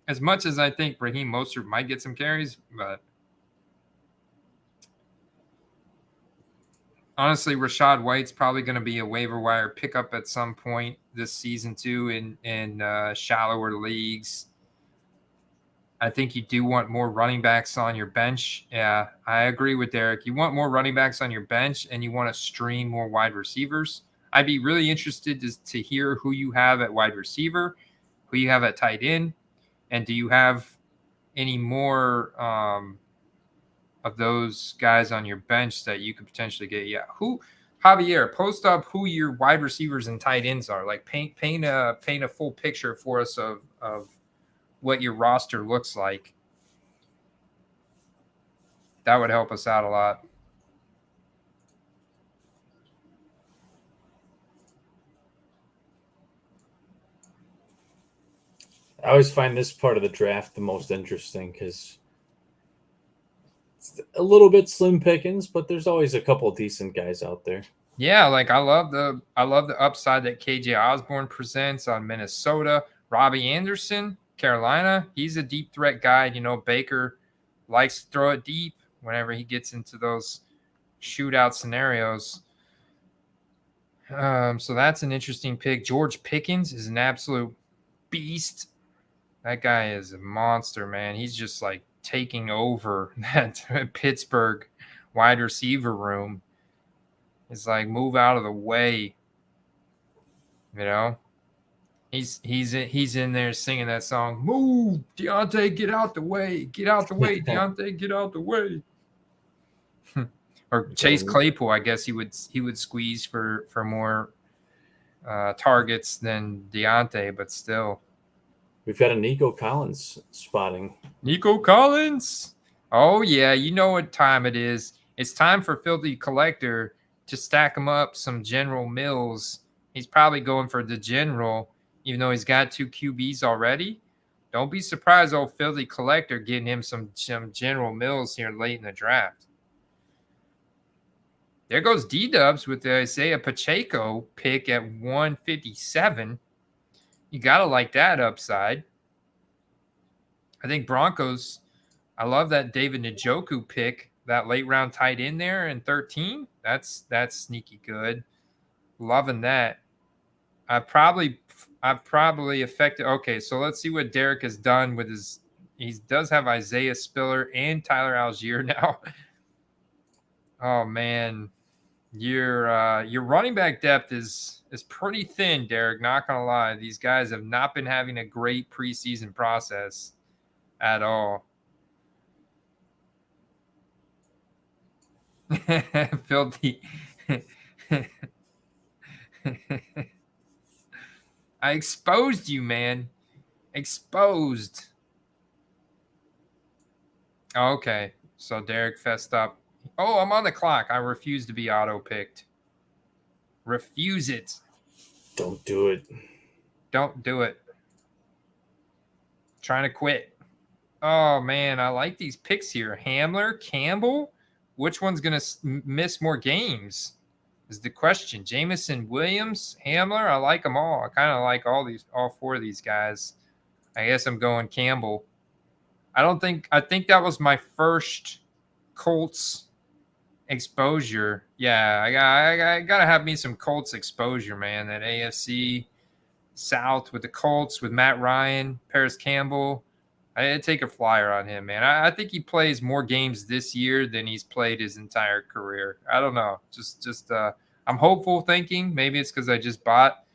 As much as I think Raheem Mostert might get some carries, but honestly, Rashad White's probably going to be a waiver wire pickup at some point this season too in shallower leagues. I think you do want more running backs on your bench. Yeah, I agree with Derek. You want more running backs on your bench, and you want to stream more wide receivers. I'd be really interested to hear who you have at wide receiver, who you have at tight end. And do you have any more of those guys on your bench that you could potentially get? Yeah. Javier, post up who your wide receivers and tight ends are. Like paint a full picture for us of what your roster looks like. That would help us out a lot. I always find this part of the draft the most interesting because it's a little bit slim pickings, but there's always a couple of decent guys out there. Yeah, like I love the upside that KJ Osborne presents on Minnesota. Robbie Anderson, Carolina, he's a deep threat guy. You know, Baker likes to throw it deep whenever he gets into those shootout scenarios. So that's an interesting pick. George Pickens is an absolute beast. That guy is a monster, man. He's just like taking over that Pittsburgh wide receiver room. It's like, move out of the way. You know, he's in there singing that song. Move, Deontay, get out the way. Get out the way, Deontay, get out the way. Or Chase Claypool, I guess he would squeeze for more targets than Deontay, but still. We've got a Nico Collins spotting. Nico Collins. Oh yeah, you know what time it is. It's time for Filthy Collector to stack him up some General Mills. He's probably going for the General, even though he's got 2 QBs already. Don't be surprised, old Filthy Collector getting him some General Mills here late in the draft. There goes D-Dubs with the Isaiah Pacheco pick at 157. You got to like that upside. I think Broncos, I love that David Njoku pick, that late round tight end there in 13. That's sneaky good. Loving that. I've probably affected. Okay, so let's see what Derek has done with his. He does have Isaiah Spiller and Tyler Algier now. Oh man, your running back depth is pretty thin, Derek. Not gonna lie, these guys have not been having a great preseason process at all. Filthy. I exposed you, man. Exposed. Okay, so Derek fessed up. Oh, I'm on the clock. I refuse to be auto-picked. Refuse it. Don't do it. Don't do it. Trying to quit. Oh, man, I like these picks here. Hamler, Campbell. Which one's going to miss more games is the question. Jameson, Williams, Hamler. I like them all. I kind of like all 4 of these guys. I guess I'm going Campbell. I think that was my first Colts exposure. Yeah, I gotta have me some Colts exposure, man. That AFC South with the Colts, with Matt Ryan, Paris Campbell. I didn't take a flyer on him, man. I think he plays more games this year than he's played his entire career. I don't know. Just I'm hopeful thinking. Maybe it's because I just bought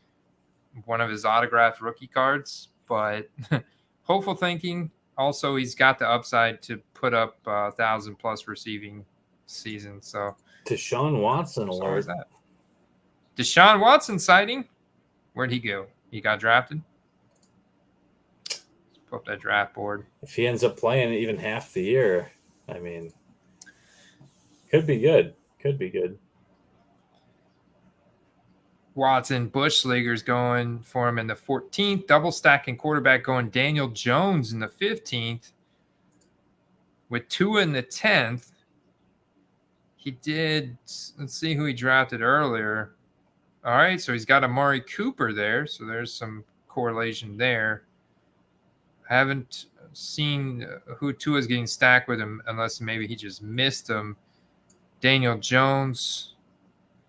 one of his autographed rookie cards, but hopeful thinking. Also, he's got the upside to put up 1,000+ receiving season. So Deshaun Watson alert. That Deshaun Watson sighting. Where'd he go? He got drafted. Let's put up that draft board. If he ends up playing even half the year, I mean, could be good. Could be good. Watson, Bushleger's going for him in the 14th. Double stacking quarterback going Daniel Jones in the 15th. With 2 in the 10th. He did, let's see who he drafted earlier. All right, so he's got Amari Cooper there. So there's some correlation there. I haven't seen who Tua's getting stacked with him unless maybe he just missed him. Daniel Jones.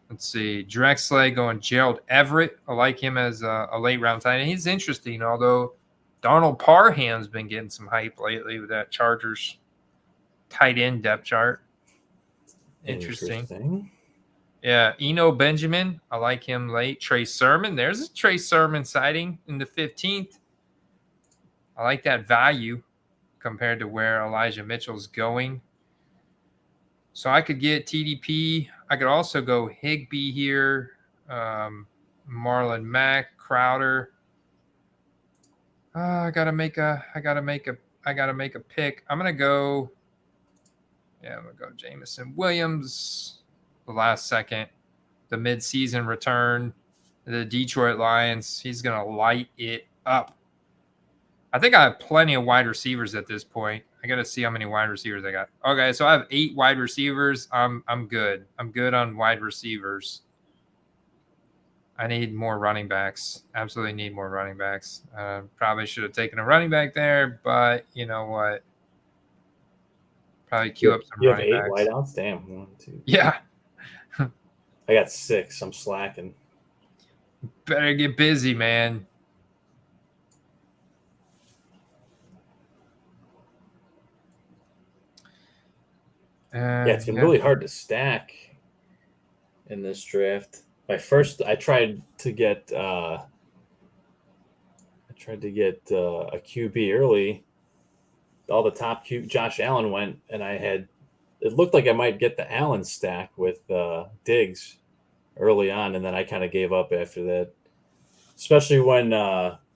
Let's see. Drexler going Gerald Everett. I like him as a late round tight end. He's interesting, although Donald Parham's been getting some hype lately with that Chargers tight end depth chart. Interesting. Yeah. Eno Benjamin. I like him late. Trey Sermon. There's a Trey Sermon sighting in the 15th. I like that value compared to where Elijah Mitchell's going. So I could get TDP. I could also go Higbee here, Marlon Mack, Crowder. I gotta make a pick. I'm gonna go Jameson Williams. The last second, the midseason return, the Detroit Lions. He's gonna light it up. I think I have plenty of wide receivers at this point. I got to see how many wide receivers I got. Okay, so I have 8 wide receivers. I'm good. I'm good on wide receivers. I need more running backs. Absolutely need more running backs. Probably should have taken a running back there, but you know what? Probably queue up some running backs. You have 8 wideouts? Damn. 1, 2. Yeah. I got 6. I'm slacking. Better get busy, man. Yeah, it's been really hard to stack in this draft. I tried to get a QB early. All the top Josh Allen went, and it looked like I might get the Allen stack with Diggs early on, and then I kind of gave up after that. Especially when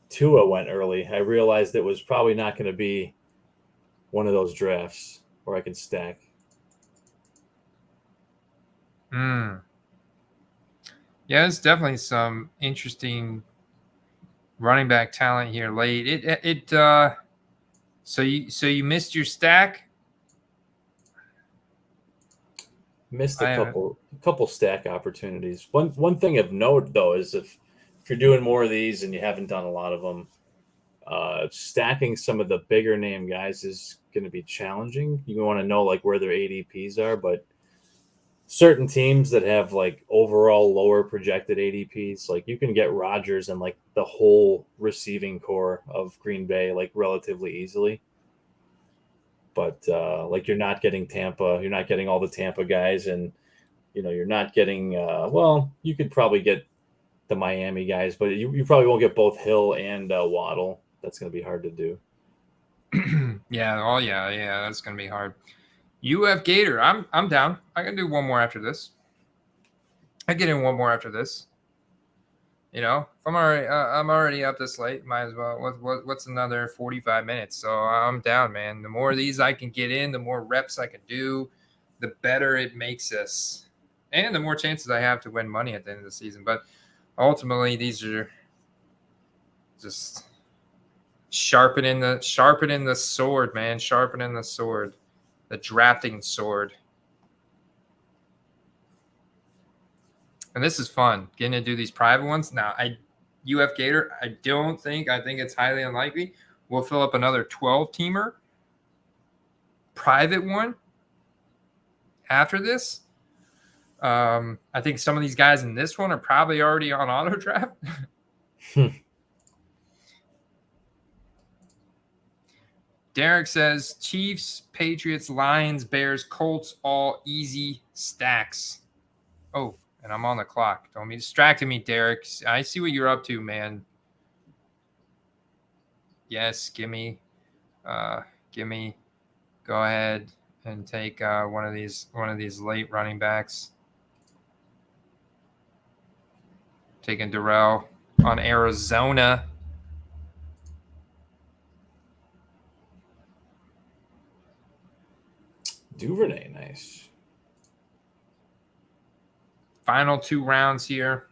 Tua went early, I realized it was probably not going to be one of those drafts where I can stack. Yeah, there's definitely some interesting running back talent here late. So you missed your stack? Missed a couple stack opportunities. One thing of note though is if you're doing more of these and you haven't done a lot of them, stacking some of the bigger name guys is going to be challenging. You want to know like where their ADPs are, but certain teams that have like overall lower projected ADPs, like you can get Rodgers and like the whole receiving core of Green Bay like relatively easily. But like you're not getting Tampa, you're not getting all the Tampa guys, and you're not getting you could probably get the Miami guys, but you probably won't get both Hill and Waddle. That's going to be hard to do. Yeah, that's going to be hard. UF Gator, I'm down. I can do one more after this. I get in one more after this. If I'm already up this late, might as well. What's another 45 minutes? So I'm down, man. The more of these I can get in, the more reps I can do, the better it makes us, and the more chances I have to win money at the end of the season. But ultimately, these are just sharpening the sword, man. Sharpening the sword, the drafting sword. And this is fun, getting to do these private ones. Now, UF Gator, I think it's highly unlikely we'll fill up another 12-teamer private one after this. I think some of these guys in this one are probably already on auto draft. Derek says Chiefs, Patriots, Lions, Bears, Colts, all easy stacks. Oh, and I'm on the clock. Don't be distracting me, Derek. I see what you're up to, man. Yes, give me. Go ahead and take one of these late running backs. Taking Darrell on Arizona. Duvernay, nice. Final 2 rounds here.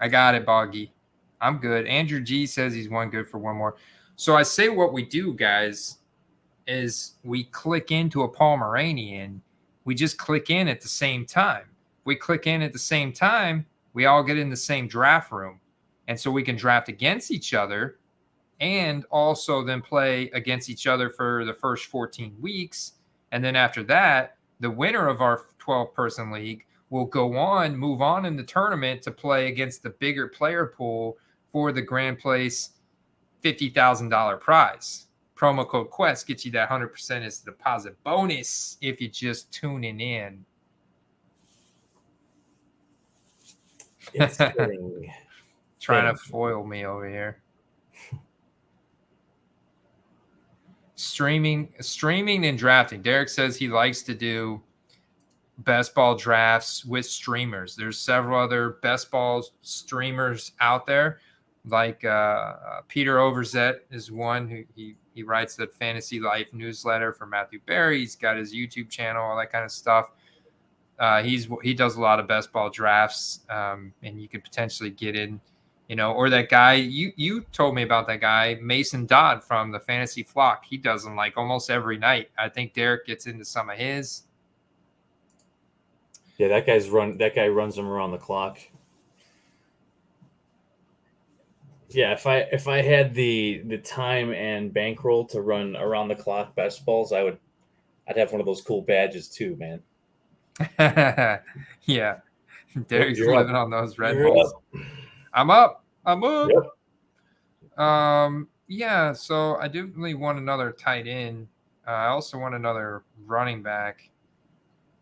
I got it, Boggy. I'm good. Andrew G says he's good for one more. So I say what we do, guys, is we click into a Pomeranian. We just click in at the same time. We click in at the same time, we all get in the same draft room. And so we can draft against each other and also then play against each other for the first 14 weeks. And then after that, the winner of our 12-person league will move on in the tournament to play against the bigger player pool for the Grand Place $50,000 prize. Promo code Quest gets you that 100% as the deposit bonus if you're just tuning in. It's getting trying to foil me over here. Streaming and drafting. Derek says he likes to do best ball drafts with streamers. There's several other best ball streamers out there, like Peter Overzet is one who he writes the Fantasy Life newsletter for Matthew Berry. He's got his YouTube channel, all that kind of stuff. He does a lot of best ball drafts, and you could potentially get in or that guy you told me about, that guy Mason Dodd from the Fantasy Flock. He does them like almost every night. I think Derek gets into some of his. Yeah, that guy runs them around the clock. Yeah, if I had the time and bankroll to run around the clock best balls, I'd have one of those cool badges too, man. Yeah. Derek's You're living up. on those Red You're Bulls. up. I'm up. Yep. Yeah, so I definitely want another tight end. I also want another running back.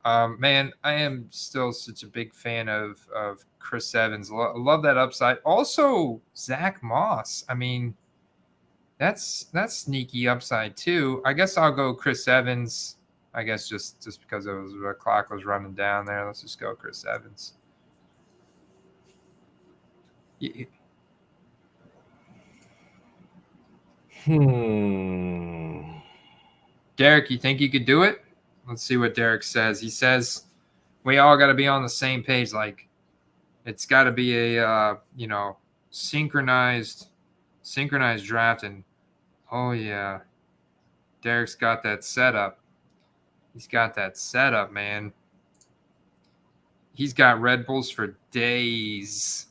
Man, I am still such a big fan of Chris Evans. Love that upside. Also, Zach Moss. I mean, that's sneaky upside too. I guess I'll go Chris Evans. I guess just because the clock was running down there. Let's just go Chris Evans. Yeah. Derek, you think you could do it? Let's see what Derek says. He says we all got to be on the same page. Like, it's got to be a synchronized draft. And oh yeah, Derek's got that setup. He's got that setup, man. He's got Red Bulls for days.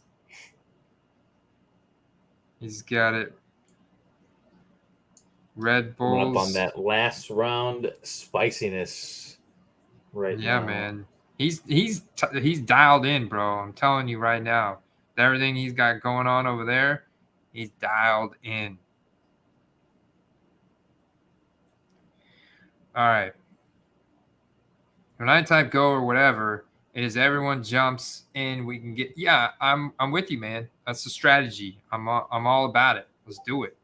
He's got it. Red Bulls. Up on that last round spiciness right now. Yeah, man. He's dialed in, bro. I'm telling you right now. Everything he's got going on over there, he's dialed in. All right. When I type go or whatever, it is everyone jumps in. We can get. Yeah, I'm with you, man. That's the strategy. I'm all about it. Let's do it.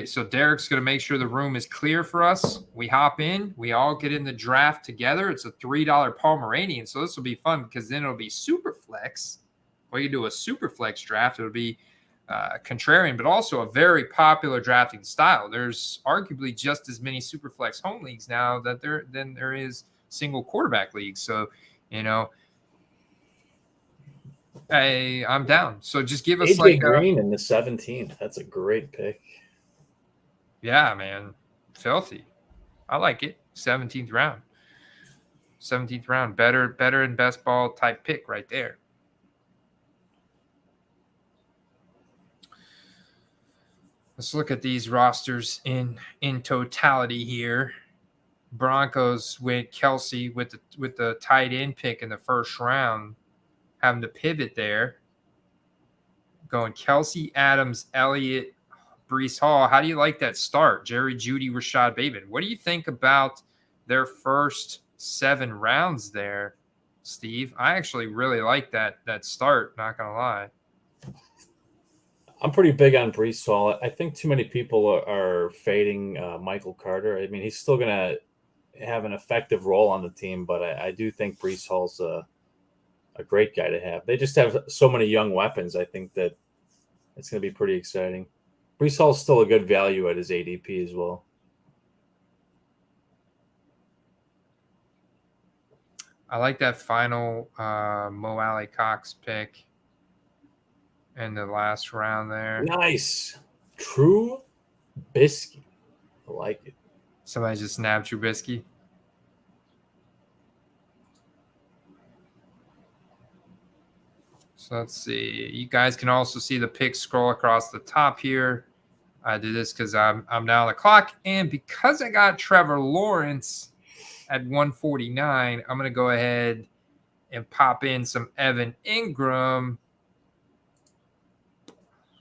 So Derek's going to make sure the room is clear for us. We hop in. We all get in the draft together. It's a $3 Pomeranian, so this will be fun because then it'll be Superflex. We can do a Superflex draft. It'll be contrarian, but also a very popular drafting style. There's arguably just as many Superflex home leagues now than there is single quarterback leagues. So, I'm down. So just give us AJ Green in the 17th. That's a great pick. Yeah, man. Filthy. I like it. 17th round. 17th round. Better and best ball type pick right there. Let's look at these rosters in totality here. Broncos went Kelsey with the tight end pick in the first round, having to pivot there. Going Kelsey, Adams, Elliott, Breece Hall. How do you like that start? Jerry Jeudy, Rashad Bateman. What do you think about their first 7 rounds there, Steve? I actually really like that start, not going to lie. I'm pretty big on Breece Hall. I think too many people are fading Michael Carter. I mean, he's still going to have an effective role on the team, but I do think Breece Hall's a great guy to have. They just have so many young weapons. I think that it's going to be pretty exciting. Breece Hall's still a good value at his ADP as well. I like that final Mo Alley Cox pick in the last round there. Nice. True Bisky. I like it. Somebody just snapped Trubisky. So let's see. You guys can also see the picks scroll across the top here. I did this because I'm now on the clock. And because I got Trevor Lawrence at 149, I'm going to go ahead and pop in some Evan Ingram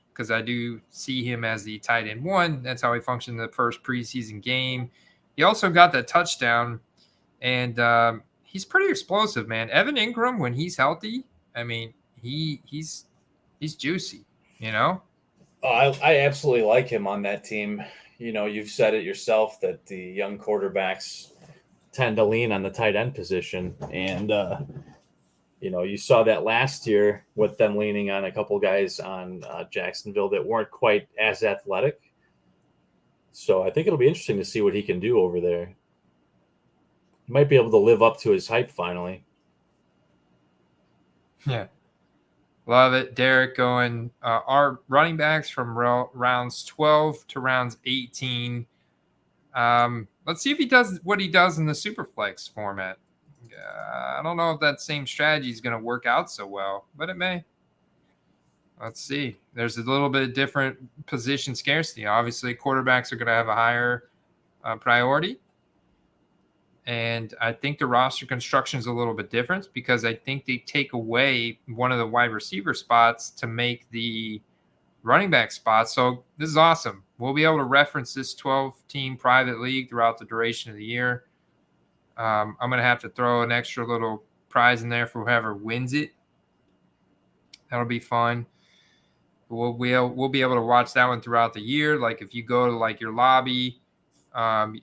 because I do see him as the tight end 1. That's how he functioned in the first preseason game. He also got that touchdown, and he's pretty explosive, man. Evan Ingram, when he's healthy, I mean, he's juicy, I absolutely like him on that team. You've said it yourself that the young quarterbacks tend to lean on the tight end position. And, you saw that last year with them leaning on a couple guys on Jacksonville that weren't quite as athletic. So I think it'll be interesting to see what he can do over there. He might be able to live up to his hype finally. Yeah. Love it. Derek going, our running backs from rounds 12 to rounds 18. Let's see if he does what he does in the Superflex format. I don't know if that same strategy is going to work out so well, but it may. Let's see. There's a little bit different position scarcity. Obviously, quarterbacks are going to have a higher priority. And I think the roster construction is a little bit different because I think they take away one of the wide receiver spots to make the running back spot. So this is awesome. We'll be able to reference this 12-team private league throughout the duration of the year. I'm going to have to throw an extra little prize in there for whoever wins it. That'll be fun. We'll be able to watch that one throughout the year. Like if you go to like your lobby,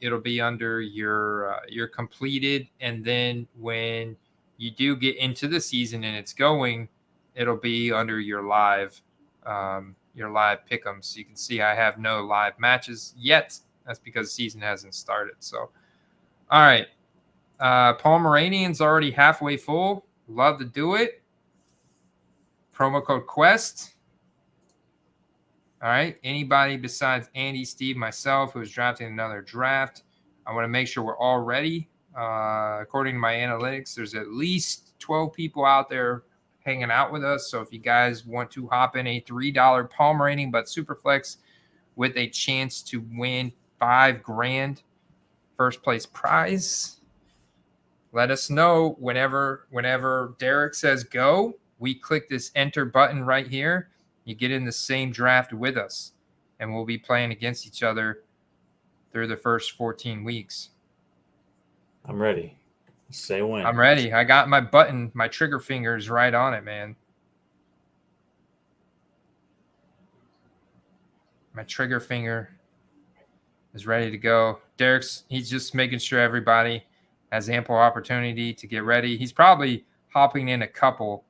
it'll be under your completed, and then when you do get into the season and it's going, it'll be under your live pick'ems. So you can see I have no live matches yet. That's because the season hasn't started. So, all right, Pomeranian's already halfway full. Love to do it. Promo code Quest. All right. Anybody besides Andy, Steve, myself, who's drafting another draft, I want to make sure we're all ready. According to my analytics, there's at least 12 people out there hanging out with us. So if you guys want to hop in a $3 Pomeranian but Superflex with a chance to win $5,000 first place prize, let us know whenever Derek says go. We click this enter button right here. You get in the same draft with us, and we'll be playing against each other through the first 14 weeks. I'm ready. Say when. I'm ready. I got my button, my trigger fingers right on it, man. My trigger finger is ready to go. He's just making sure everybody has ample opportunity to get ready. He's probably hopping in a couple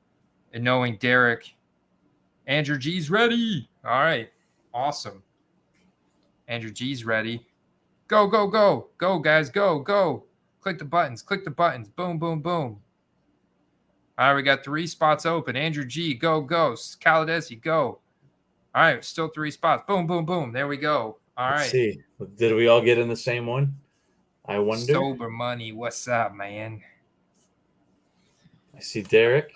and knowing Derek. Andrew G's ready. All right. Awesome. Andrew G's ready. Go, go, go. Go, guys. Go, go. Click the buttons. Click the buttons. Boom, boom, boom. All right. We got 3 spots open. Andrew G, go, go. Caladesi, go. All right. Still 3 spots. Boom, boom, boom. There we go. All right. Let's see. Did we all get in the same one? I wonder. Sober Money. What's up, man? I see Derek.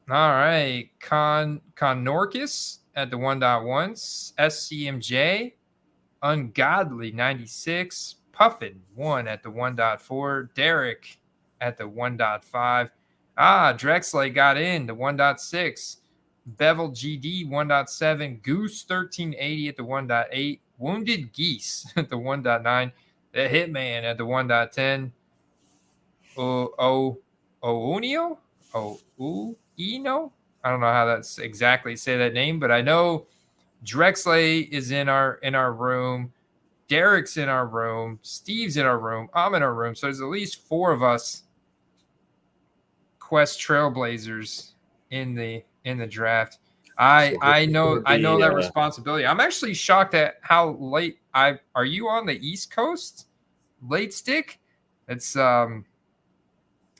All right. Connorcus at the 1.1s. SCMJ. Ungodly 96. Puffin 1 at the 1.4. Derek at the 1.5. Drexley got in the 1.6. Bevel GD 1.7. Goose 1380 at the 1.8. Wounded Geese at the 1.9. The Hitman at the 1.10. Ounio? Eno? I don't know how that's exactly say that name, but I know Drexley is in our room. Derek's in our room. Steve's in our room. I'm in our room. So there's at least 4 of us Quest Trailblazers in the draft. I know that responsibility. I'm actually shocked at how late are you on the East Coast? Late stick? It's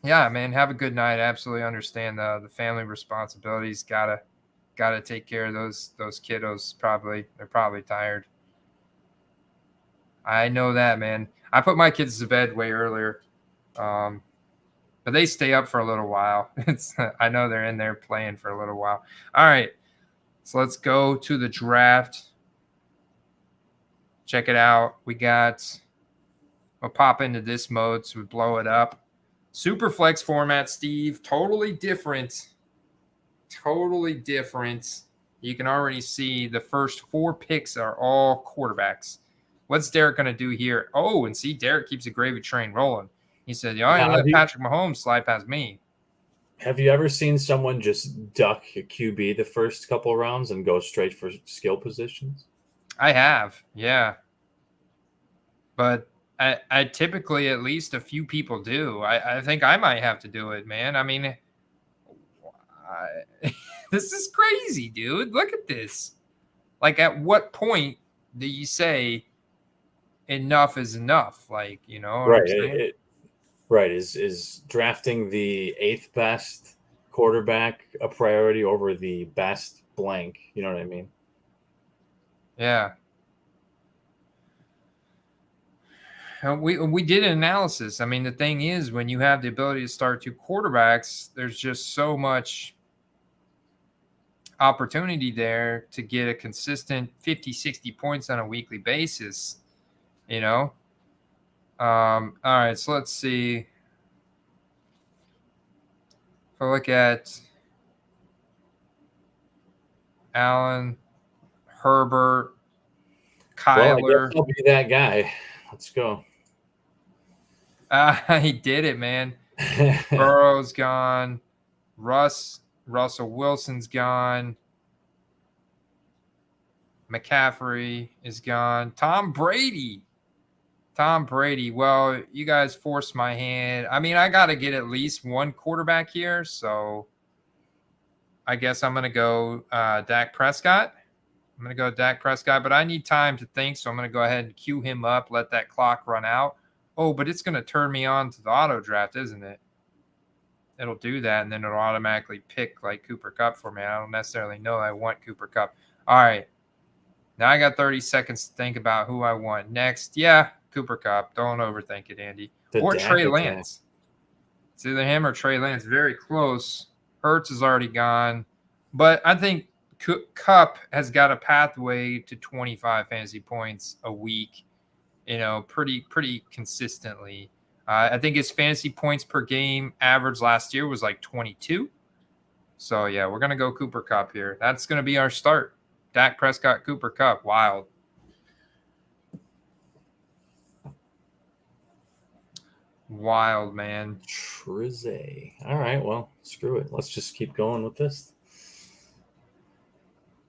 yeah, man, have a good night. Absolutely understand the family responsibilities. Gotta take care of those kiddos. They're probably tired. I know that, man. I put my kids to bed way earlier, but they stay up for a little while. I know they're in there playing for a little while. All right, so let's go to the draft. Check it out. We'll pop into this mode so we blow it up. Superflex format, Steve. Totally different. You can already see the first 4 picks are all quarterbacks. What's Derek going to do here? Oh, and see, Derek keeps a gravy train rolling. He said, I let Patrick Mahomes slide past me. Have you ever seen someone just duck a QB the first couple rounds and go straight for skill positions? I have, yeah. But I typically, at least a few people do. I think I might have to do it, man. I mean, this is crazy, dude. Look at this. Like, at what point do you say enough is enough? Like, right. Right. Is drafting the 8th best quarterback a priority over the best blank. You know what I mean? Yeah. We did an analysis. I mean, the thing is, when you have the ability to start 2 quarterbacks, there's just so much opportunity there to get a consistent 50, 60 points on a weekly basis, you know? All right, so let's see. If I look at Allen, Herbert, Kyler. Well, I guess I'll be that guy. Let's go. He did it, man. Burrow's gone. Russell Wilson's gone. McCaffrey is gone. Tom Brady. Well, you guys forced my hand. I mean, I got to get at least one quarterback here, so I guess I'm going to go Dak Prescott. But I need time to think, so I'm going to go ahead and queue him up, let that clock run out. Oh, but it's going to turn me on to the auto draft, isn't it? It'll do that, and then it'll automatically pick like Cooper Kupp for me. I don't necessarily know I want Cooper Kupp. All right. Now I got 30 seconds to think about who I want next. Yeah, Cooper Kupp. Don't overthink it, Andy. Or Trey Lance. It's either him or Trey Lance. Very close. Hurts is already gone. But I think Kupp has got a pathway to 25 fantasy points a week, pretty consistently. I think his fantasy points per game average last year was like 22. So, yeah, we're going to go Cooper Kupp here. That's going to be our start. Dak Prescott, Cooper Kupp. Wild. Wild, man. Trizay. All right, well, screw it. Let's just keep going with this.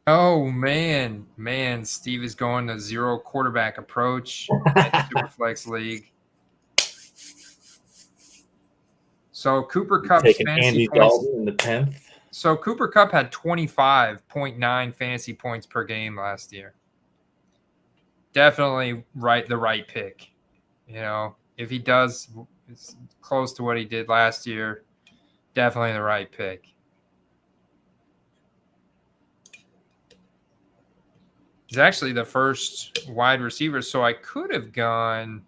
Oh, man. Steve is going to 0 quarterback approach in Superflex League. So Cooper Kupp's taking Andy Dalton in the 10th. So Cooper Kupp had 25.9 fantasy points per game last year. Definitely the right pick. If he does it's close to what he did last year, definitely the right pick. He's actually the first wide receiver, so I could have gone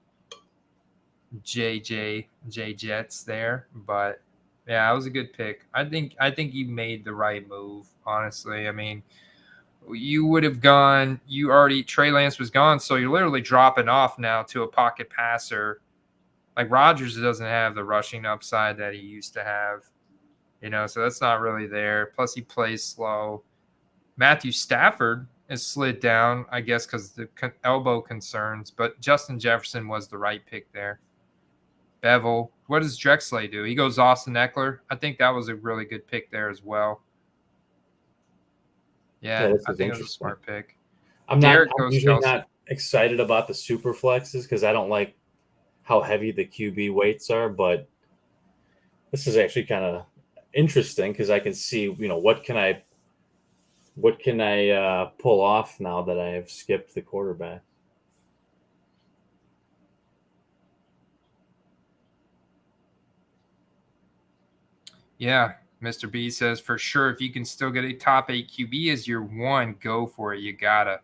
J Jets there, but yeah, that was a good pick. I think you made the right move, honestly. I mean, you would have gone, Trey Lance was gone, so you're literally dropping off now to a pocket passer. Like Rodgers doesn't have the rushing upside that he used to have, so that's not really there. Plus he plays slow. Matthew Stafford is slid down, I guess, because the elbow concerns, but Justin Jefferson was the right pick there. Bevel. What does Drexler do? He goes Austin Eckler. I think that was a really good pick there as well. Yeah, I think it was a smart pick. I'm usually not excited about the super flexes because I don't like how heavy the QB weights are, but this is actually kind of interesting because I can see, what can I pull off now that I have skipped the quarterback. Yeah, Mr. B says, for sure, if you can still get a top 8 QB as your one, go for it. You gotta.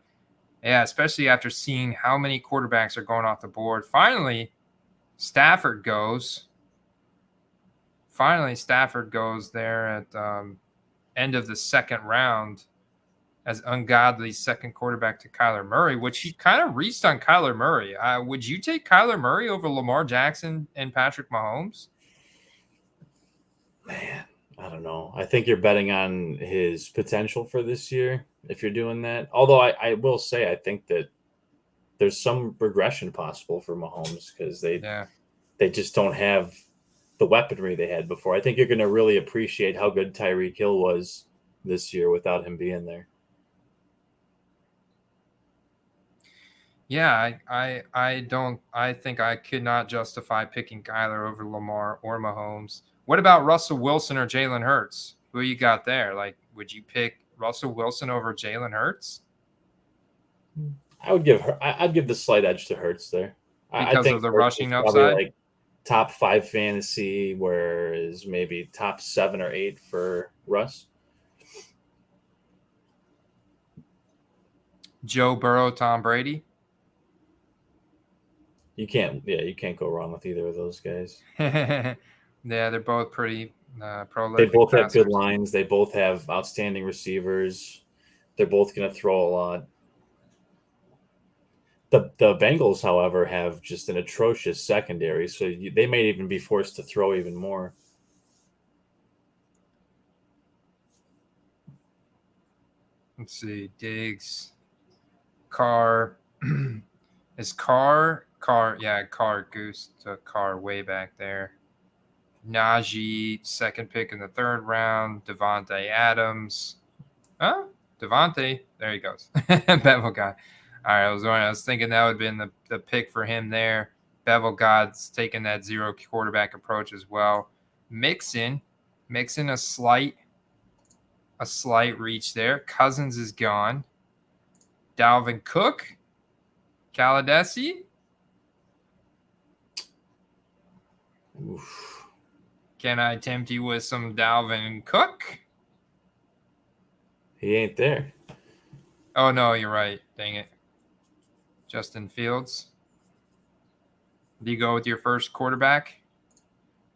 Yeah, especially after seeing how many quarterbacks are going off the board. Finally, Stafford goes. There at end of the second round as ungodly second quarterback to Kyler Murray, which he kind of reached on Kyler Murray. Would you take Kyler Murray over Lamar Jackson and Patrick Mahomes? Man, I don't know. I think you're betting on his potential for this year if you're doing that. Although I will say I think that there's some regression possible for Mahomes because they just don't have the weaponry they had before. I think you're going to really appreciate how good Tyreek Hill was this year without him being there. Yeah, I think I could not justify picking Kyler over Lamar or Mahomes. What about Russell Wilson or Jalen Hurts? Who you got there? Like, would you pick Russell Wilson over Jalen Hurts? I'd give the slight edge to Hurts there. Because of the rushing upside? top 5 fantasy, whereas maybe top 7 or 8 for Russ. Joe Burrow, Tom Brady. You can't go wrong with either of those guys. Yeah, they're both pretty prolific. They both passers. have good lines. They both have outstanding receivers. They're both going to throw a lot. The Bengals, however, have just an atrocious secondary, so they may even be forced to throw even more. Let's see. Diggs. Carr. Is Carr? Yeah, Carr Goose to Carr way back there. Najee, second pick in the 3rd round. Devontae Adams. Huh? Devontae. There he goes. Bevel guy. All right, I was thinking that would have been the pick for him there. Bevel God's taking that 0 quarterback approach as well. Mixon a slight reach there. Cousins is gone. Dalvin Cook. Kaladesi. Oof. Can I tempt you with some Dalvin Cook? He ain't there. Oh, no, you're right. Dang it. Justin Fields. Do you go with your first quarterback?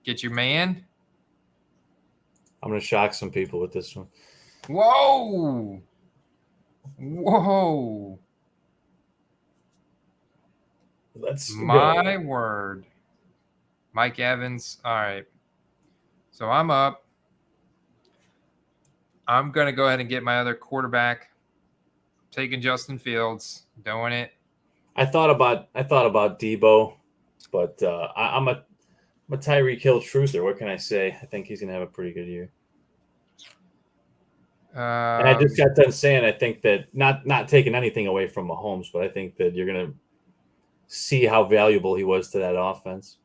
Get your man? I'm going to shock some people with this one. Whoa. My word. Mike Evans. All right. So I'm up. I'm going to go ahead and get my other quarterback. Taking Justin Fields. Doing it. I thought about Debo, but I'm a Tyreek Hill truther. What can I say? I think he's going to have a pretty good year. And I just got done saying I think that not taking anything away from Mahomes, but I think that you're going to see how valuable he was to that offense.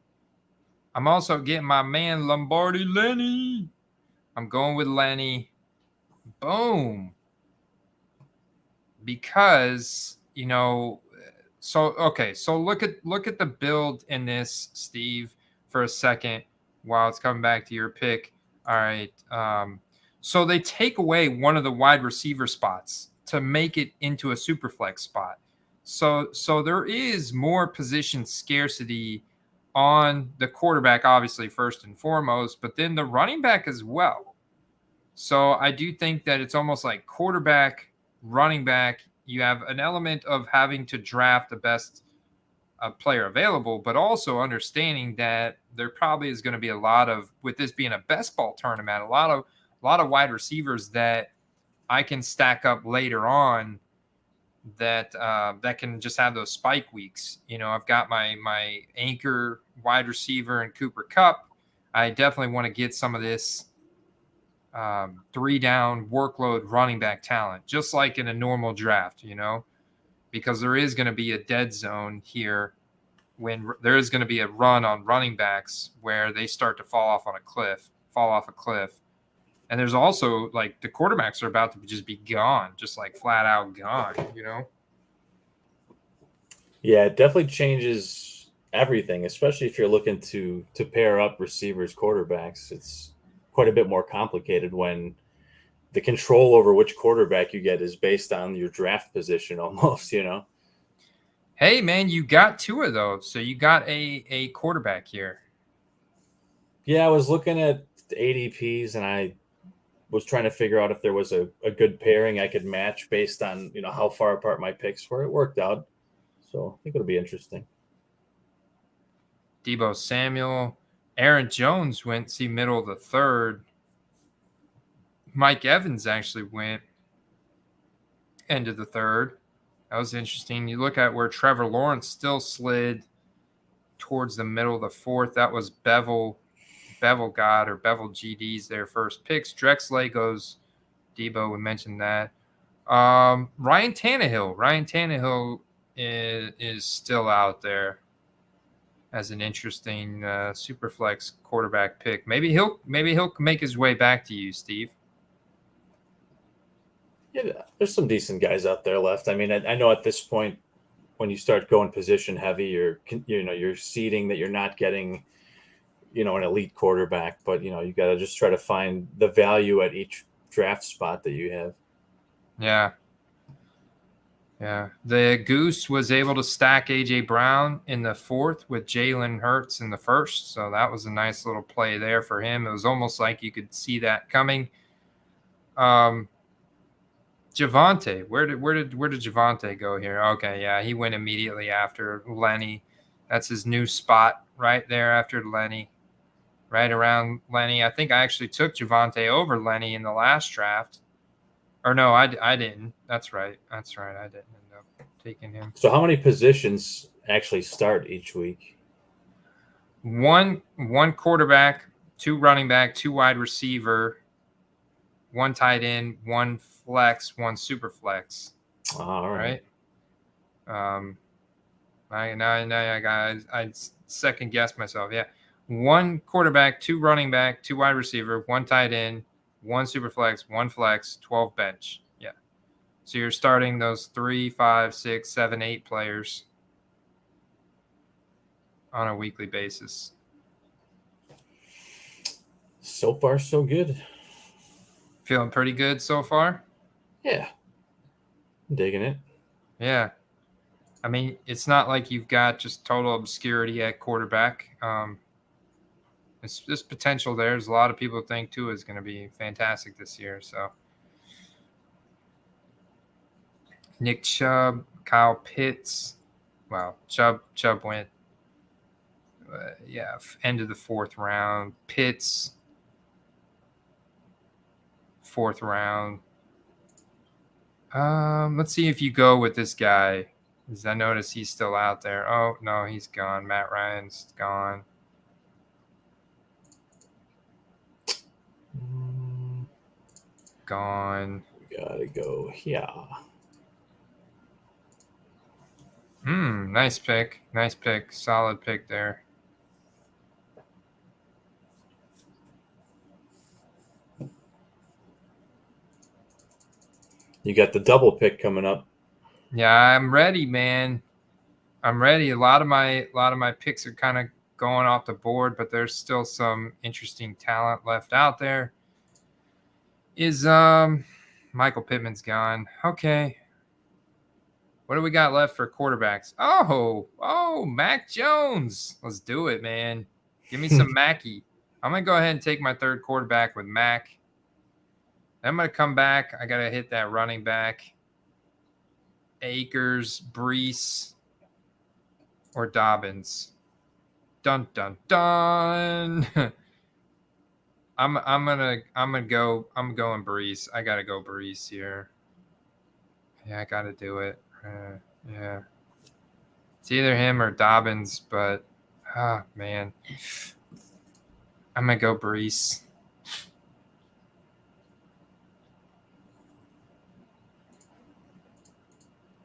I'm also getting my man Lombardi Lenny. I'm going with Lenny. Boom. Because, so look at the build in this, Steve, for a second while it's coming back to your pick. All right. So they take away one of the wide receiver spots to make it into a super flex spot. So there is more position scarcity on the quarterback, obviously, first and foremost, but then the running back as well. So I do think that it's almost like quarterback, running back. You have an element of having to draft the best player available, but also understanding that there probably is going to be a lot of, with this being a best ball tournament, a lot of wide receivers that I can stack up later on that can just have those spike weeks. I've got my anchor wide receiver in Cooper Kupp. I definitely want to get some of this 3-down workload running back talent, just like in a normal draft, because there is going to be a dead zone here when there is going to be a run on running backs where they start to fall off a cliff. And there's also like the quarterbacks are about to just be gone, just like flat out gone, Yeah, it definitely changes everything, especially if you're looking to pair up receivers, quarterbacks. It's quite a bit more complicated when the control over which quarterback you get is based on your draft position almost, Hey, man, you got Tua, though. So you got a quarterback here. Yeah, I was looking at the ADPs, and I was trying to figure out if there was a good pairing I could match based on, how far apart my picks were. It worked out. So I think it'll be interesting. Deebo Samuel. Aaron Jones went middle of the 3rd. Mike Evans actually went end of the 3rd. That was interesting. You look at where Trevor Lawrence still slid towards the middle of the 4th. That was Bevel God or Bevel GD's their first picks. Drexler goes Debo. We mentioned that. Ryan Tannehill is still out there as an interesting Superflex quarterback pick. Maybe he'll make his way back to you, Steve. Yeah, there's some decent guys out there left. I mean, I know at this point, when you start going position heavy, you're seeding that you're not getting an elite quarterback, but you got to just try to find the value at each draft spot that you have. Yeah. Yeah. The Goose was able to stack A.J. Brown in the 4th with Jalen Hurts in the 1st. So that was a nice little play there for him. It was almost like you could see that coming. Javonte, where did Javonte go here? Okay, yeah, he went immediately after Lenny. That's his new spot right there after Lenny, right around Lenny. I think I actually took Javonte over Lenny in the last draft. Or no, I didn't. That's right. I didn't end up taking him. So how many positions actually start each week? One quarterback, 2 running back, 2 wide receiver, 1 tight end, 1 flex, 1 super flex. All right. I second guessed myself. Yeah. 1 quarterback, 2 running back, 2 wide receiver, 1 tight end, 1 super flex, 1 flex, 12 bench. Yeah. So you're starting those 3, 5, 6, 7, 8 players on a weekly basis. So far, so good. Feeling pretty good so far? Yeah. I'm digging it. Yeah. I mean, it's not like you've got just total obscurity at quarterback. This potential there's a lot of people think too is going to be fantastic this year. So Nick Chubb, Kyle Pitts. Wow, Chubb went. End of the 4th round. Pitts, 4th round. Let's see if you go with this guy. Because I notice he's still out there. Oh no, he's gone. Matt Ryan's gone. Gone. Gotta go. Yeah. Nice pick. Nice pick. Solid pick there. You got the double pick coming up. Yeah, I'm ready, man. I'm ready. A lot of my picks are kind of going off the board, but there's still some interesting talent left out there. Is Michael Pittman's gone. Okay. What do we got left for quarterbacks? Oh, Mac Jones. Let's do it, man. Give me some Mackey. I'm going to go ahead and take my 3rd quarterback with Mac. I'm going to come back. I got to hit that running back. Akers, Brees, or Dobbins. Dun, dun, dun. I'm going Brees. I got to go Brees here. Yeah, I got to do it. Yeah. It's either him or Dobbins, but man. I'm going to go Brees.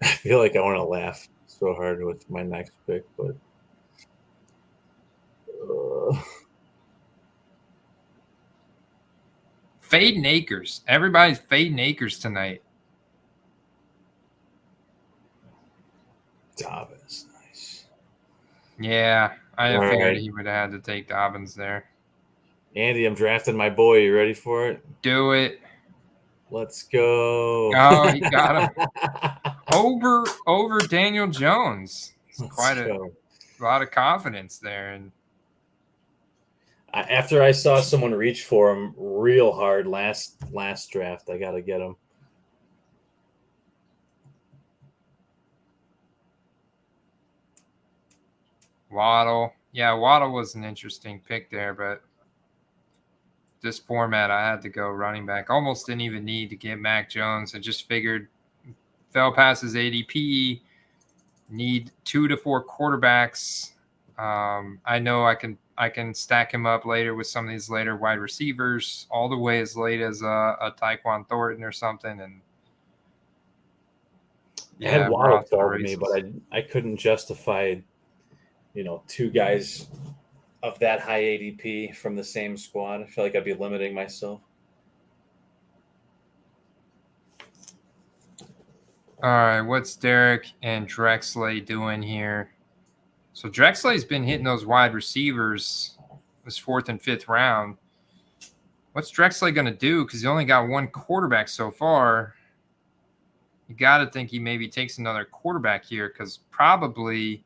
I feel like I want to laugh so hard with my next pick, but fading Akers. Everybody's fading Akers tonight. Dobbins, nice. Yeah, I figured he would have had to take Dobbins there. Andy, I'm drafting my boy. You ready for it? Do it. Let's go. Oh, he got him. over Daniel Jones. It's quite a lot of confidence there. And after I saw someone reach for him real hard last draft, I got to get him. Waddle. Yeah, Waddle was an interesting pick there, but this format, I had to go running back. Almost didn't even need to get Mac Jones. I just figured fell past his ADP, need 2 to 4 quarterbacks. I know I can stack him up later with some of these later wide receivers, all the way as late as a Tyquan Thornton or something. And I had Waddle for me, but I couldn't justify, 2 guys of that high ADP from the same squad. I feel like I'd be limiting myself. All right, what's Derek and Drexley doing here? So Drexley's been hitting those wide receivers. this 4th and 5th round. What's Drexler going to do? Because he only got one quarterback so far. You got to think he maybe takes another quarterback here because probably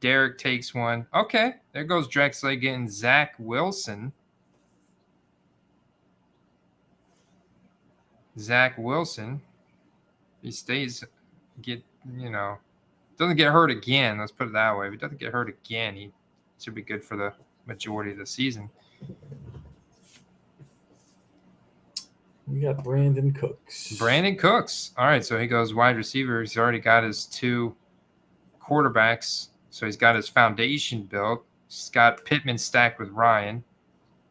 Derek takes one. Okay, there goes Drexler getting Zach Wilson. Zach Wilson. He stays, doesn't get hurt again. Let's put it that way. If he doesn't get hurt again, he should be good for the majority of the season. We got Brandon Cooks. Brandon Cooks. All right, so he goes wide receiver. He's already got his 2 quarterbacks. So he's got his foundation built. He's got Pittman stacked with Ryan.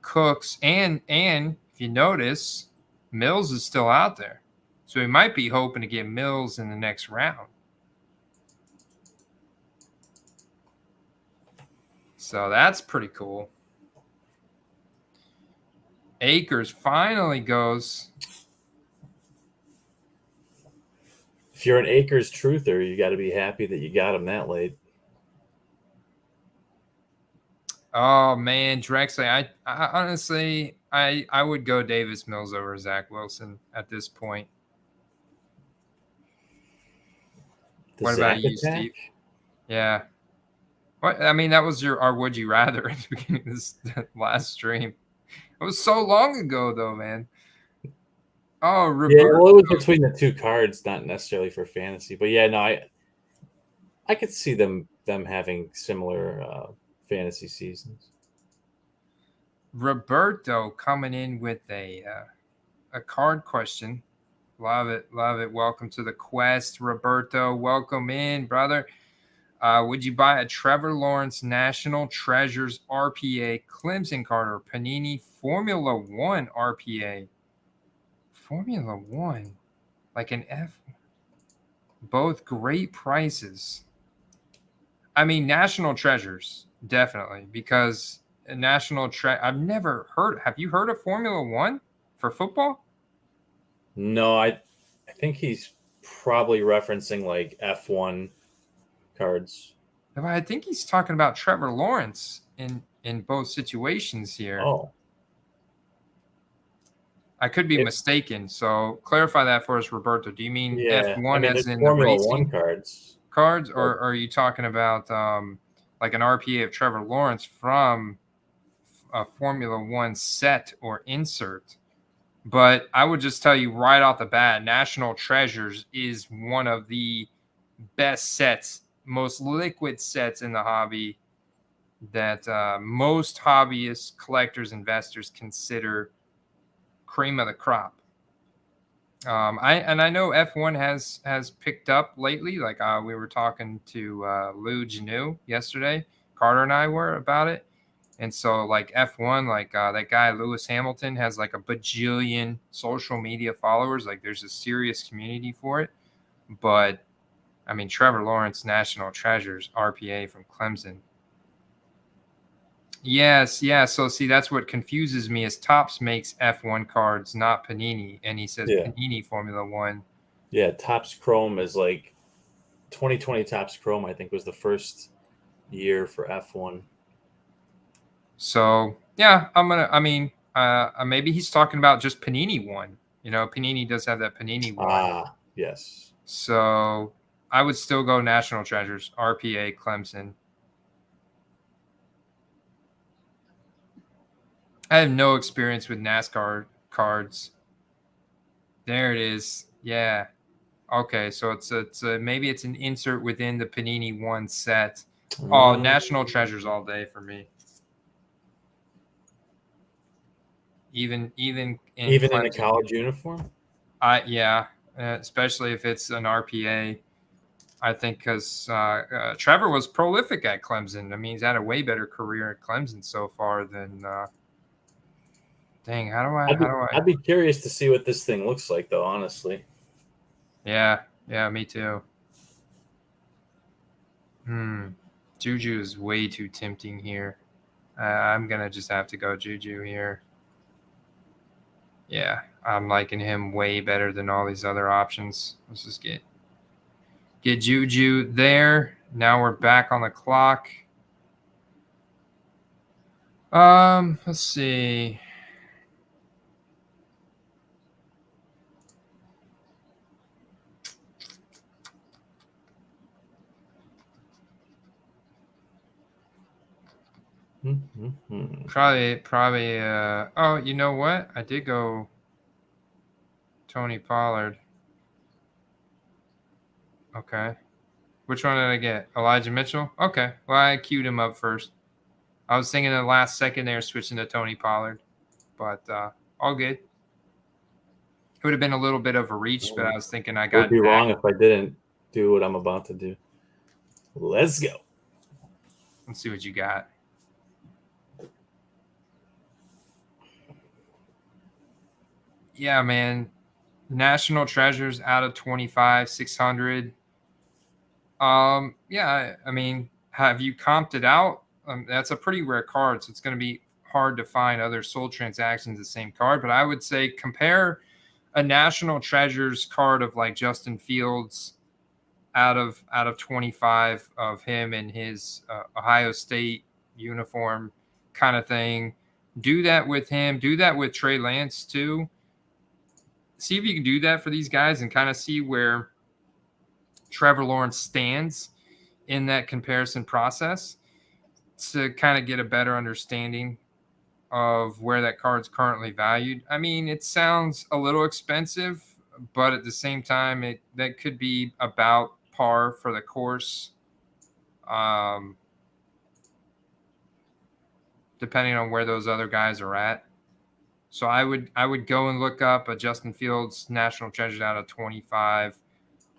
Cooks. And if you notice, Mills is still out there. So he might be hoping to get Mills in the next round. So that's pretty cool. Akers finally goes. If you're an Akers truther, you got to be happy that you got him that late. Oh man, Drexler. I honestly, I would go Davis Mills over Zach Wilson at this point. What about you, Steve? Yeah. What? I mean, that was our would you rather at the beginning of this last stream. It was so long ago, though, man. Oh, Roberto. Yeah, well, it was between the 2 cards, not necessarily for fantasy, but yeah, no, I could see them having similar fantasy seasons. Roberto coming in with a card question. Love it. Welcome to the quest, Roberto. Welcome in, brother. Would you buy a Trevor Lawrence National Treasures RPA Clemson card or Panini Formula 1 RPA? Formula 1, like an F. Both great prices. I mean, National Treasures, definitely, because I've never heard. Have you heard of Formula 1 for football? No, I think he's probably referencing like F1 cards. I think he's talking about Trevor Lawrence in both situations here. Oh. I could be mistaken. So clarify that for us, Roberto. Do you mean F1 as in Formula the racing 1 cards? Or are you talking about like an RPA of Trevor Lawrence from a Formula 1 set or insert? But I would just tell you right off the bat, National Treasures is one of the best sets, most liquid sets in the hobby that most hobbyists, collectors, investors consider cream of the crop. I know F1 has picked up lately. Like we were talking to Lou Janu yesterday. Carter and I were about it. And so like F1, like that guy Lewis Hamilton has like a bajillion social media followers. Like there's a serious community for it. But I mean, Trevor Lawrence National Treasures RPA from Clemson. Yes, yeah. So see, that's what confuses me is Topps makes F1 cards, not Panini, and he says Panini Formula 1. Yeah, Topps Chrome is like 2020 Topps Chrome, I think, was the first year for F1. So yeah, maybe he's talking about just Panini 1. You know, Panini does have that Panini 1. Ah, yes. So I would still go National Treasures, RPA, Clemson. I have no experience with NASCAR cards. There it is. Yeah. Okay, so it's maybe it's an insert within the Panini 1 set. Oh, National Treasures all day for me. Even in a college uniform? Yeah, especially if it's an RPA. I think because Trevor was prolific at Clemson. I mean, he's had a way better career at Clemson so far than. Dang, I'd be curious to see what this thing looks like, though. Honestly. Yeah, me too. Juju is way too tempting here. I'm gonna just have to go Juju here. Yeah, I'm liking him way better than all these other options. Let's just get Juju there. Now we're back on the clock. Let's see. Probably. Oh, you know what? I did go Tony Pollard. Okay. Which one did I get? Elijah Mitchell? Okay. Well, I queued him up first. I was thinking the last second there switching to Tony Pollard, but all good. It would have been a little bit of a reach, but I was thinking I got. Would be wrong if I didn't do what I'm about to do. Let's go. Let's see what you got. Yeah, man. National Treasures out of 25, 600. Yeah, I mean, have you comped it out? That's a pretty rare card, so it's going to be hard to find other sold transactions the same card. But I would say compare a National Treasures card of like Justin Fields out of 25 of him in his Ohio State uniform kind of thing. Do that with him. Do that with Trey Lance too. See if you can do that for these guys and kind of see where Trevor Lawrence stands in that comparison process to kind of get a better understanding of where that card's currently valued. I mean, it sounds a little expensive, but at the same time, that could be about par for the course, depending on where those other guys are at. So I would go and look up a Justin Fields National Treasures out of 25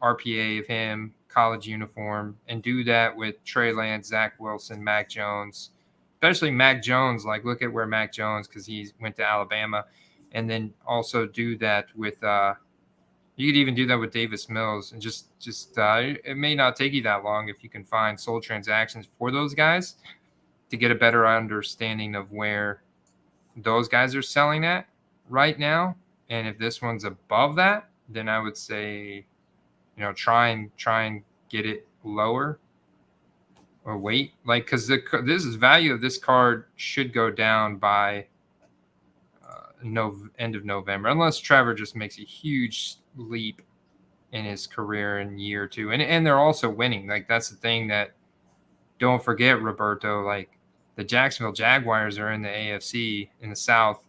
RPA of him, college uniform, and do that with Trey Lance, Zach Wilson, Mac Jones, especially Mac Jones. Like, look at where Mac Jones, because he went to Alabama, and then also do that with you could even do that with Davis Mills, and just it may not take you that long if you can find sold transactions for those guys to get a better understanding of where those guys are selling at right now. And if this one's above that, then I would say, try and get it lower or wait, like, because this is value of this card should go down by end of November, unless Trevor just makes a huge leap in his career in year two. And they're also winning. Like, that's the thing that don't forget, Roberto, like the Jacksonville Jaguars are in the AFC in the South,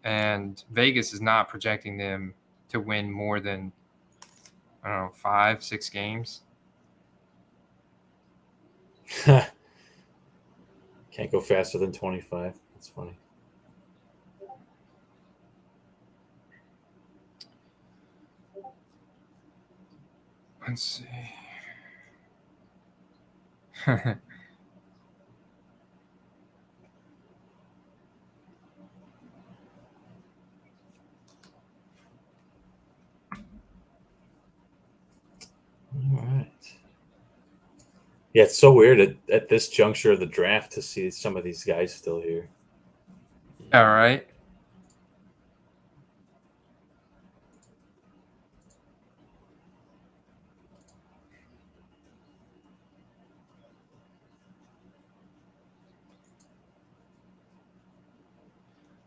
and Vegas is not projecting them to win more than, I don't know, 5-6 games. Can't go faster than 25. That's funny. Let's see. All right. Yeah, it's so weird at this juncture of the draft to see some of these guys still here. All right.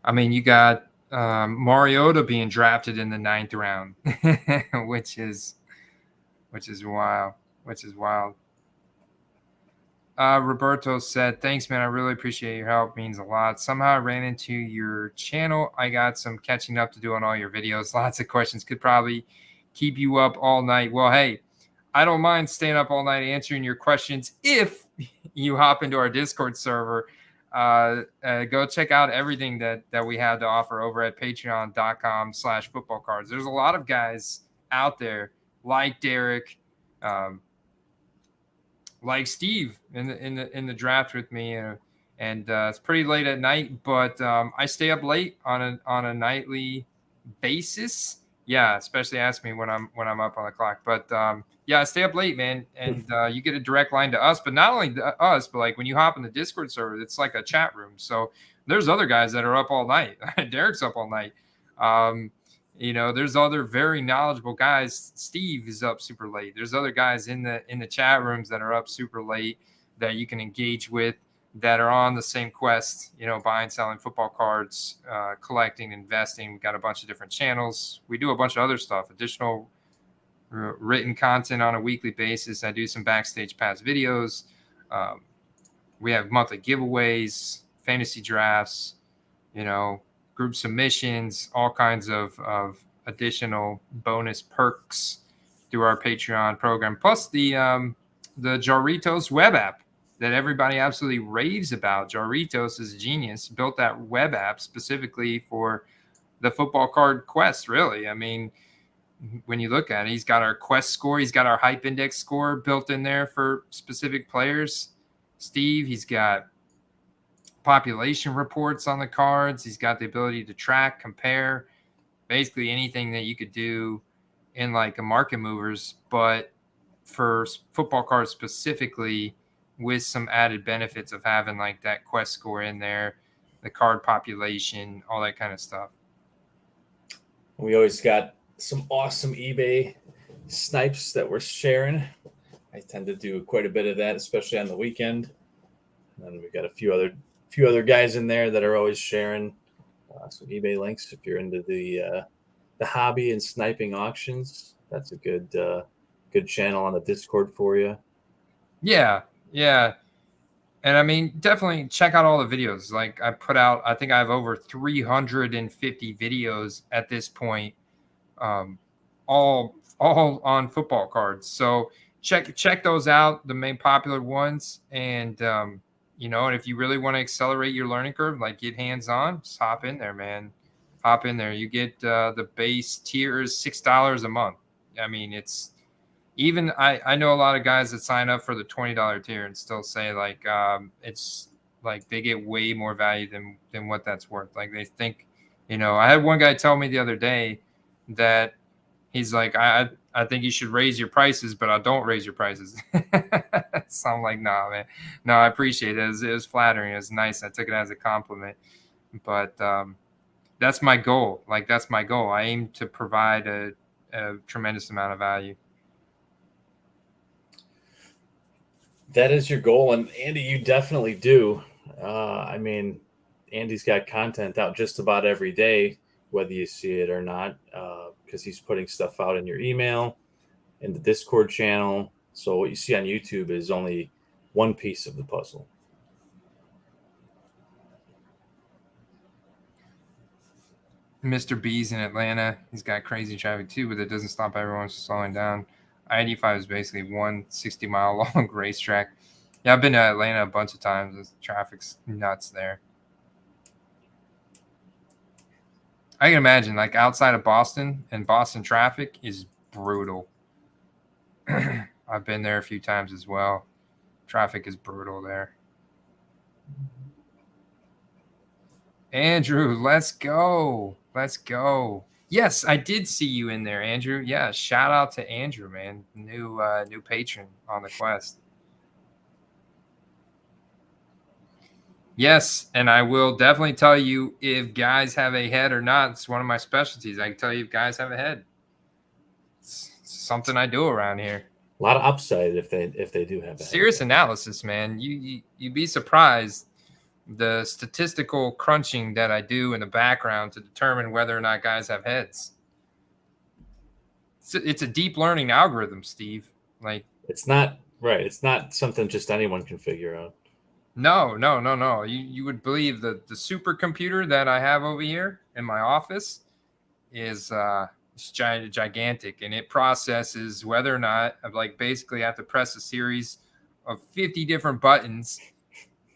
I mean, you got Mariota being drafted in the 9th round, which is wild. Roberto said, "Thanks, man. I really appreciate your help. It means a lot. Somehow I ran into your channel. I got some catching up to do on all your videos. Lots of questions. Could probably keep you up all night." Well, hey, I don't mind staying up all night answering your questions if you hop into our Discord server. Go check out everything that we have to offer over at patreon.com/footballcards. There's a lot of guys out there like Derek, like Steve in the draft with me, and it's pretty late at night, but I stay up late on a nightly basis. Yeah, especially ask me when I'm up on the clock. But yeah, I stay up late, man, and you get a direct line to us. But not only us, but like when you hop in the Discord server, it's like a chat room. So there's other guys that are up all night. Derek's up all night. There's other very knowledgeable guys. Steve is up super late. There's other guys in the chat rooms that are up super late that you can engage with. that are on the same quest, buying, selling football cards, collecting, investing. We've got a bunch of different channels. We do a bunch of other stuff, additional written content on a weekly basis. I do some backstage pass videos. We have monthly giveaways, fantasy drafts, group submissions, all kinds of additional bonus perks through our Patreon program, plus the Jarritos web app that everybody absolutely raves about. Jarritos is a genius, built that web app specifically for the football card quest, really. I mean, when you look at it, he's got our quest score, he's got our hype index score built in there for specific players. Steve, he's got population reports on the cards. He's got the ability to track, compare, basically anything that you could do in like a market movers, but for football cards specifically, with some added benefits of having like that quest score in there, the card population, all that kind of stuff. We always got some awesome eBay snipes that we're sharing. I tend to do quite a bit of that, especially on the weekend. And then we got a few other guys in there that are always sharing some eBay links. If you're into the hobby and sniping auctions, that's a good channel on the Discord for you. Yeah. And I mean, definitely check out all the videos. Like I put out, I think I have over 350 videos at this point, all on football cards. So check those out, the main popular ones. And, and if you really want to accelerate your learning curve, like get hands-on, just hop in there, man. Hop in there. You get the base tier is $6 a month. I mean, it's even I know a lot of guys that sign up for the $20 tier and still say like it's like they get way more value than what that's worth. Like they think, I had one guy tell me the other day that he's like, I think you should raise your prices, but I don't raise your prices. So I'm like, nah, man. No, I appreciate it. It was flattering. It was nice. I took it as a compliment. But that's my goal. Like, that's my goal. I aim to provide a tremendous amount of value. That is your goal. And Andy, you definitely do. I mean, Andy's got content out just about every day, whether you see it or not, because he's putting stuff out in your email, in the Discord channel. So what you see on YouTube is only one piece of the puzzle. Mr. B's in Atlanta. He's got crazy traffic too, but it doesn't stop everyone from slowing down. I-85 is basically one 60-mile long racetrack. Yeah, I've been to Atlanta a bunch of times. The traffic's nuts there. I can imagine, like outside of Boston, and Boston traffic is brutal. I've been there a few times as well. Traffic is brutal there. Andrew, let's go. Let's go. Yes, I did see you in there, Andrew. Yeah, shout out to Andrew, man. New patron on the quest. Yes, and I will definitely tell you if guys have a head or not. It's one of my specialties. I can tell you if guys have a head. It's something I do around here. A lot of upside if they do have a serious head. Analysis, man. You'd be surprised the statistical crunching that I do in the background to determine whether or not guys have heads. It's a deep learning algorithm, Steve. Like it's not right. It's not something just anyone can figure out. No. You would believe that the supercomputer that I have over here in my office is gigantic, and it processes whether or not basically I have to press a series of 50 different buttons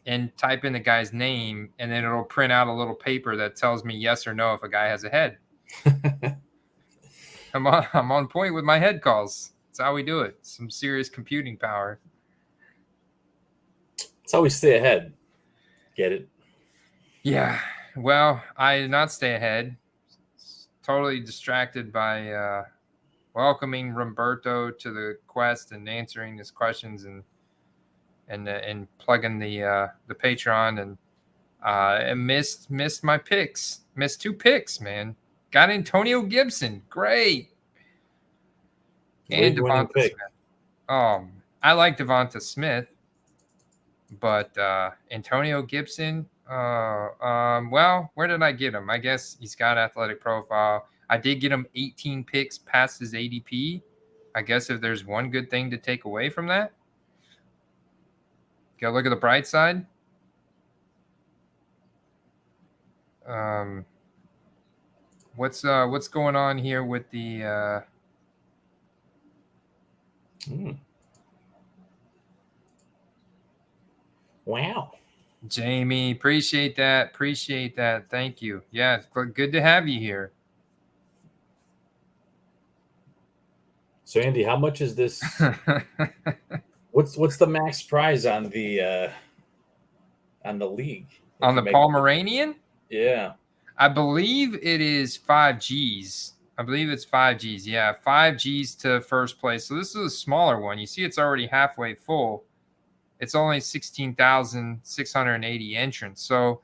and type in the guy's name, and then it'll print out a little paper that tells me yes or no if a guy has a head. I'm on point with my head calls. That's how we do it. Some serious computing power. That's how we stay ahead. Get it? Yeah. Well, I did not stay ahead. Totally distracted by welcoming Roberto to the quest and answering his questions and plugging the Patreon, and I missed my picks. Missed 2 picks, man. Got Antonio Gibson, great, and Devonta Smith. I like Devonta Smith. But Antonio Gibson, well, where did I get him? I guess he's got athletic profile. I did get him 18 picks past his ADP. I guess if there's one good thing to take away from that, go look at the bright side. What's going on here with the Wow. Jamie, appreciate that. Thank you. Yeah, good to have you here. So Andy, how much is this? What's the max prize on the league? On the Pomeranian? Yeah. I believe it is 5 Gs. I believe it's 5 Gs. Yeah, 5 Gs to first place. So this is a smaller one. You see it's already halfway full. It's only 16,680 entrants. So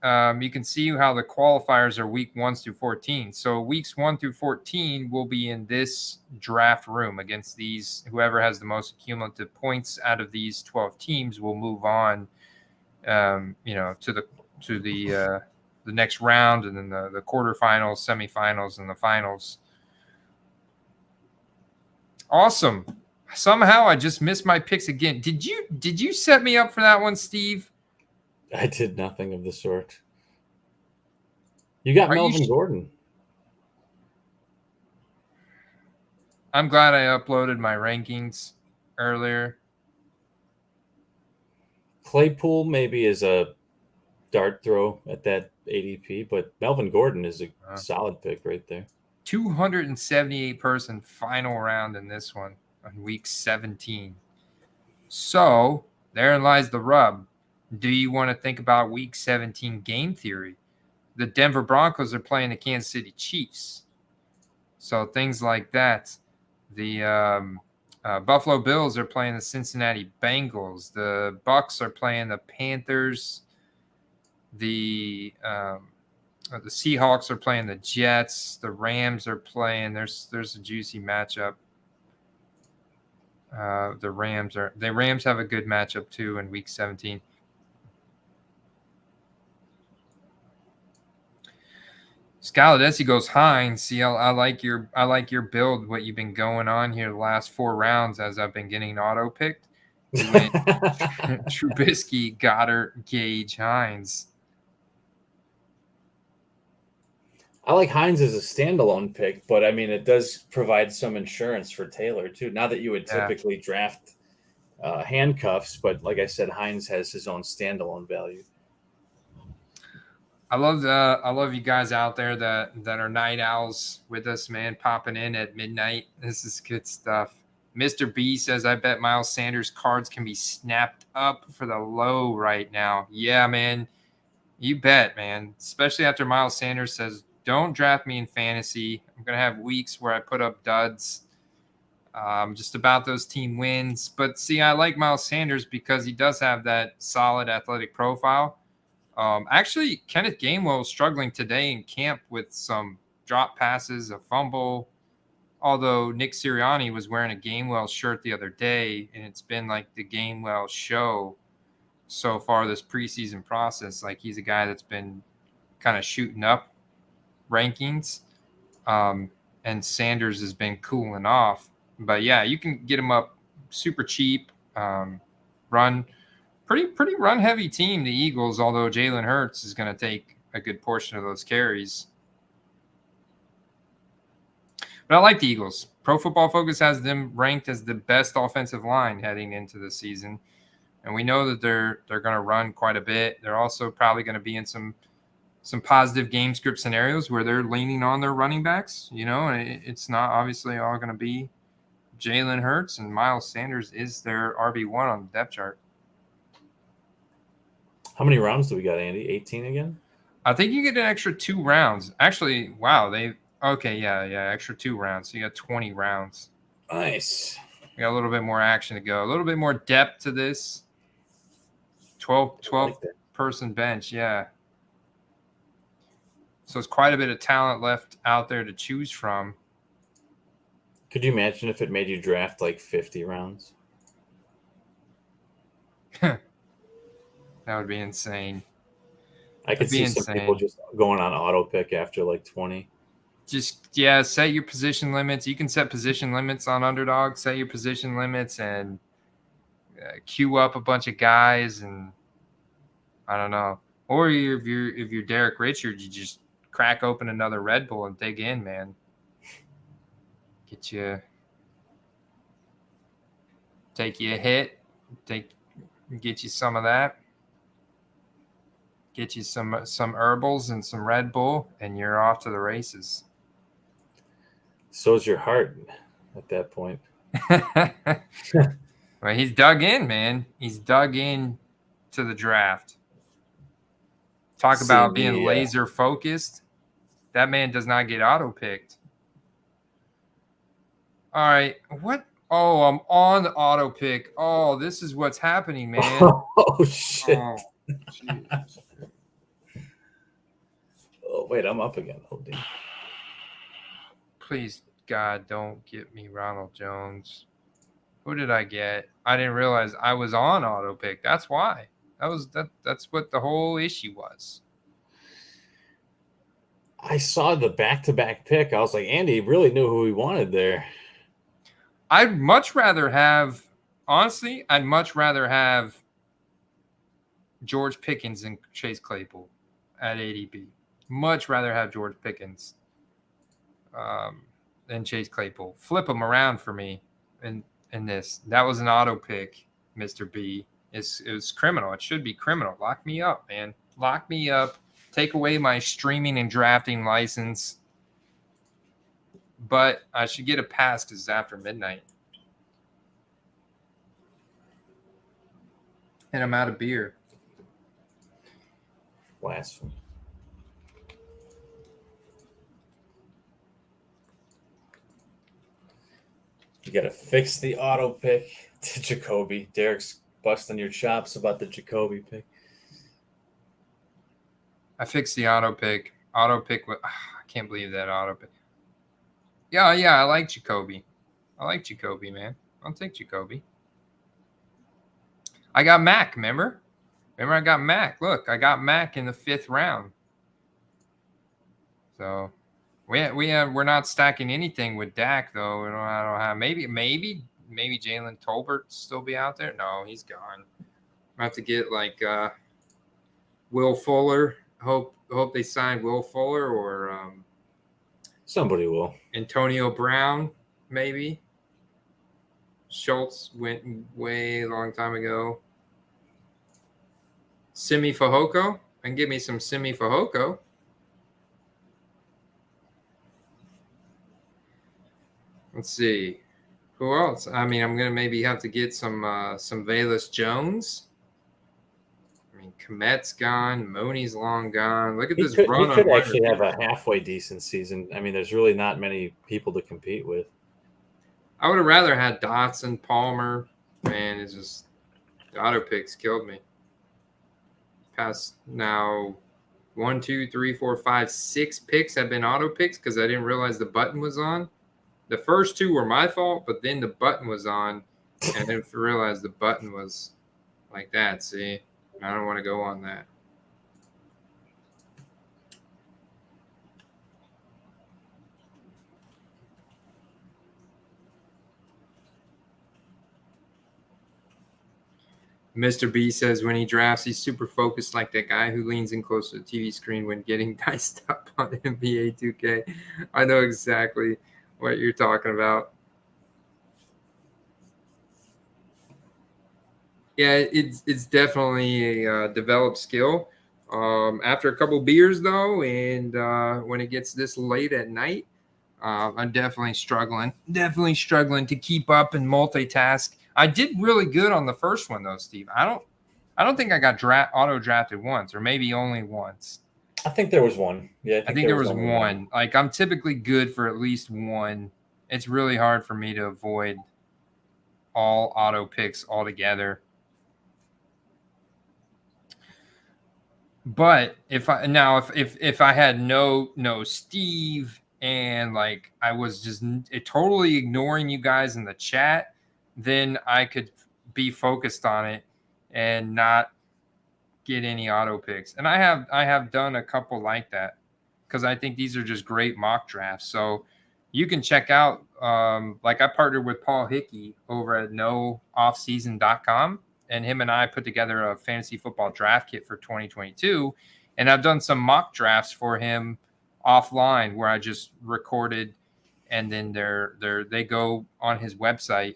you can see how the qualifiers are week 1 through 14. So weeks 1 through 14 will be in this draft room against these. Whoever has the most cumulative points out of these 12 teams will move on, to the next round, and then the quarterfinals, semifinals, and the finals. Awesome. Somehow I just missed my picks again. Did you set me up for that one, Steve? I did nothing of the sort. You got Melvin Gordon. I'm glad I uploaded my rankings earlier. Claypool maybe is a dart throw at that ADP, but Melvin Gordon is a solid pick right there. 278 person final round in this one on week 17. So therein lies the rub. Do you want to think about week 17 game theory? The Denver Broncos are playing the Kansas City Chiefs. So things like that. The Buffalo Bills are playing the Cincinnati Bengals. The Bucks are playing the Panthers. The Seahawks are playing the Jets. The Rams are playing. There's a juicy matchup. The Rams have a good matchup too in week 17. Scaladesi goes Hines. See, I like your build. What you've been going on here the last 4 rounds as I've been getting auto picked. You went Trubisky, Goddard, Gage, Hines. I like Hines as a standalone pick, but I mean, it does provide some insurance for Taylor too. Not that you would typically draft handcuffs, but like I said, Hines has his own standalone value. I love you guys out there that are night owls with us, man, popping in at midnight. This is good stuff. Mr. B says, I bet Miles Sanders cards can be snapped up for the low right now. Yeah, man. You bet, man. Especially after Miles Sanders says, don't draft me in fantasy. I'm going to have weeks where I put up duds. Just about those team wins. But see, I like Miles Sanders because he does have that solid athletic profile. Actually, Kenneth Gainwell was struggling today in camp with some drop passes, a fumble. Although Nick Sirianni was wearing a Gainwell shirt the other day, and it's been like the Gainwell show so far this preseason process. Like, he's a guy that's been kind of shooting up rankings, and Sanders has been cooling off. But yeah, you can get him up super cheap. Run. Pretty run heavy team, the Eagles, although Jalen Hurts is going to take a good portion of those carries. But I like the Eagles. Pro Football Focus has them ranked as the best offensive line heading into the season. And we know that they're going to run quite a bit. They're also probably going to be in some positive game script scenarios where they're leaning on their running backs, and it's not obviously all going to be Jalen Hurts, and Miles Sanders is their RB1 on the depth chart. How many rounds do we got, Andy? 18 again? I think you get an extra 2 rounds. Actually, wow, extra 2 rounds. So you got 20 rounds. Nice. We got a little bit more action to go. A little bit more depth to this. 12 person bench, yeah. So it's quite a bit of talent left out there to choose from. Could you imagine if it made you draft like 50 rounds? That would be insane. I could see some people just going on auto pick after like 20. Just, yeah, set your position limits. You can set position limits on underdog. Set your position limits and queue up a bunch of guys, and I don't know. Or if you're Derek Richards, you just crack open another Red Bull and dig in, man. Take you a hit, get you some of that, get you some herbals and some Red Bull, and you're off to the races. So's your heart at that point. Well, he's dug in, man. He's dug in to the draft. Talk about being laser focused. That man does not get auto picked. All right, what? Oh, I'm on the auto pick. Oh, this is what's happening, man. Oh shit. Oh, wait, I'm up again. Hold on. Please, God, don't get me Ronald Jones. Who did I get? I didn't realize I was on auto pick. That's why. That's what the whole issue was. I saw the back-to-back pick. I was like, Andy really knew who he wanted there. I'd much rather have George Pickens than Chase Claypool at ADP. Much rather have George Pickens than Chase Claypool. Flip them around for me in this. That was an auto pick, Mr. B. It was criminal. It should be criminal. Lock me up, man. Lock me up. Take away my streaming and drafting license. But I should get a pass because it's after midnight. And I'm out of beer. Blasphemy. You got to fix the auto pick to Jacoby. Derek's busting your chops about the Jacoby pick. I fixed the auto pick. I can't believe that auto pick. Yeah, I like Jacoby. Man. I'll take Jacoby. I got Mac, remember? I got Mac. Look, I got Mac in the 5th round. So we're not stacking anything with Dak though. I don't have maybe Jalen Tolbert still be out there. No, he's gone. I have to get like Will Fuller. Hope they sign Will Fuller or somebody will. Antonio Brown, maybe. Schultz went way a long time ago. Simi Fehoko. And give me some Simi Fehoko. Let's see. Who else? I mean, I'm going to maybe have to get some Velus Jones. I mean, Komet's gone. Mooney's long gone. Look at this run. He could actually have a halfway decent season. I mean, there's really not many people to compete with. I would have rather had Dotson, Palmer. Man, it's just the auto picks killed me. Past now 1, 2, 3, 4, 5, 6 picks have been auto picks because I didn't realize the button was on. The first 2 were my fault, but then the button was on, and I didn't realize the button was like that. See, I don't want to go on that. Mr. B says when he drafts, he's super focused like that guy who leans in close to the TV screen when getting diced up on NBA 2K. I know exactly what you're talking about. Yeah, it's definitely a developed skill. After a couple beers, though, and when it gets this late at night, I'm definitely struggling to keep up and multitask. I did really good on the first one, though, Steve. I don't think I got auto drafted once, or maybe only once. I think there was one. Yeah, I think there was one. Like, I'm typically good for at least one. It's really hard for me to avoid all auto picks altogether. But if I had no Steve and like I was just totally ignoring you guys in the chat, then I could be focused on it and not get any auto picks. And I have done a couple like that because I think these are just great mock drafts. So you can check out, like I partnered with Paul Hickey over at nooffseason.com, and him and I put together a fantasy football draft kit for 2022. And I've done some mock drafts for him offline where I just recorded, and then they go on his website,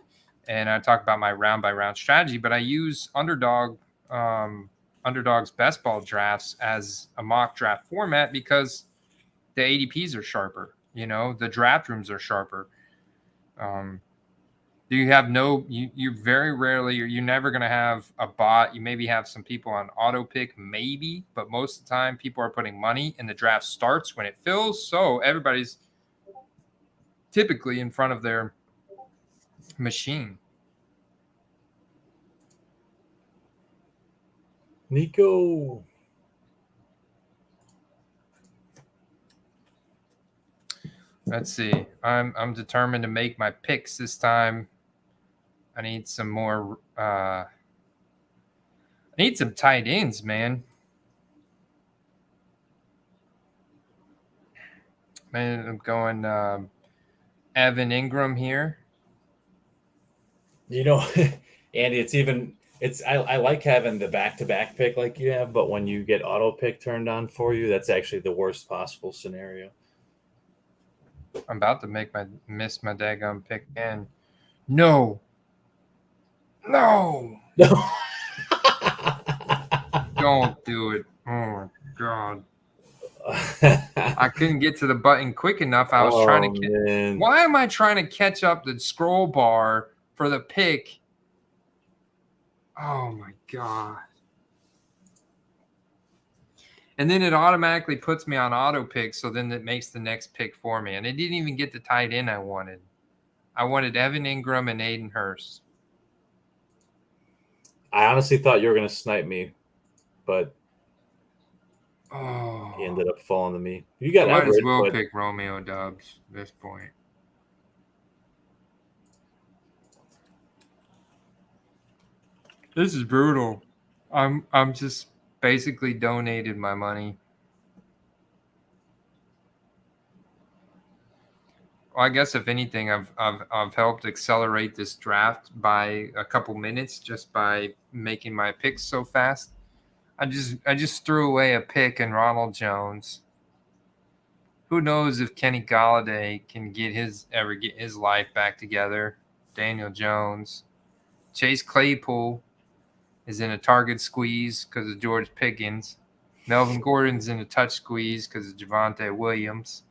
and I talk about my round by round strategy. But I use Underdog's best ball drafts as a mock draft format because the ADPs are sharper. The draft rooms are sharper. You very rarely, or you're never going to have a bot. You maybe have some people on auto pick, maybe, but most of the time people are putting money, and the draft starts when it fills. So everybody's typically in front of their machine. Nico. Let's see. I'm determined to make my picks this time. I need some more. I need some tight ends, man. Man, I'm going Evan Ingram here. Andy, I like having the back-to-back pick like you have, but when you get auto pick turned on for you, that's actually the worst possible scenario. I'm about to miss my daggum pick again. No. Don't do it. Oh my God. I couldn't get to the button quick enough. I was trying to. Why am I trying to catch up the scroll bar for the pick? Oh my God. And then it automatically puts me on auto pick, so then it makes the next pick for me. And it didn't even get the tight end I wanted. I wanted Evan Ingram and Aiden Hurst. I honestly thought you were going to snipe me, but he ended up falling to me. You got Everett. Might as well pick Romeo Doubs at this point. This is brutal. I'm just basically donated my money. Well, I guess if anything, I've helped accelerate this draft by a couple minutes just by making my picks so fast. I just threw away a pick in Ronald Jones. Who knows if Kenny Golladay can ever get his life back together? Daniel Jones, Chase Claypool is in a target squeeze because of George Pickens. Melvin Gordon's in a touch squeeze because of Javonte Williams.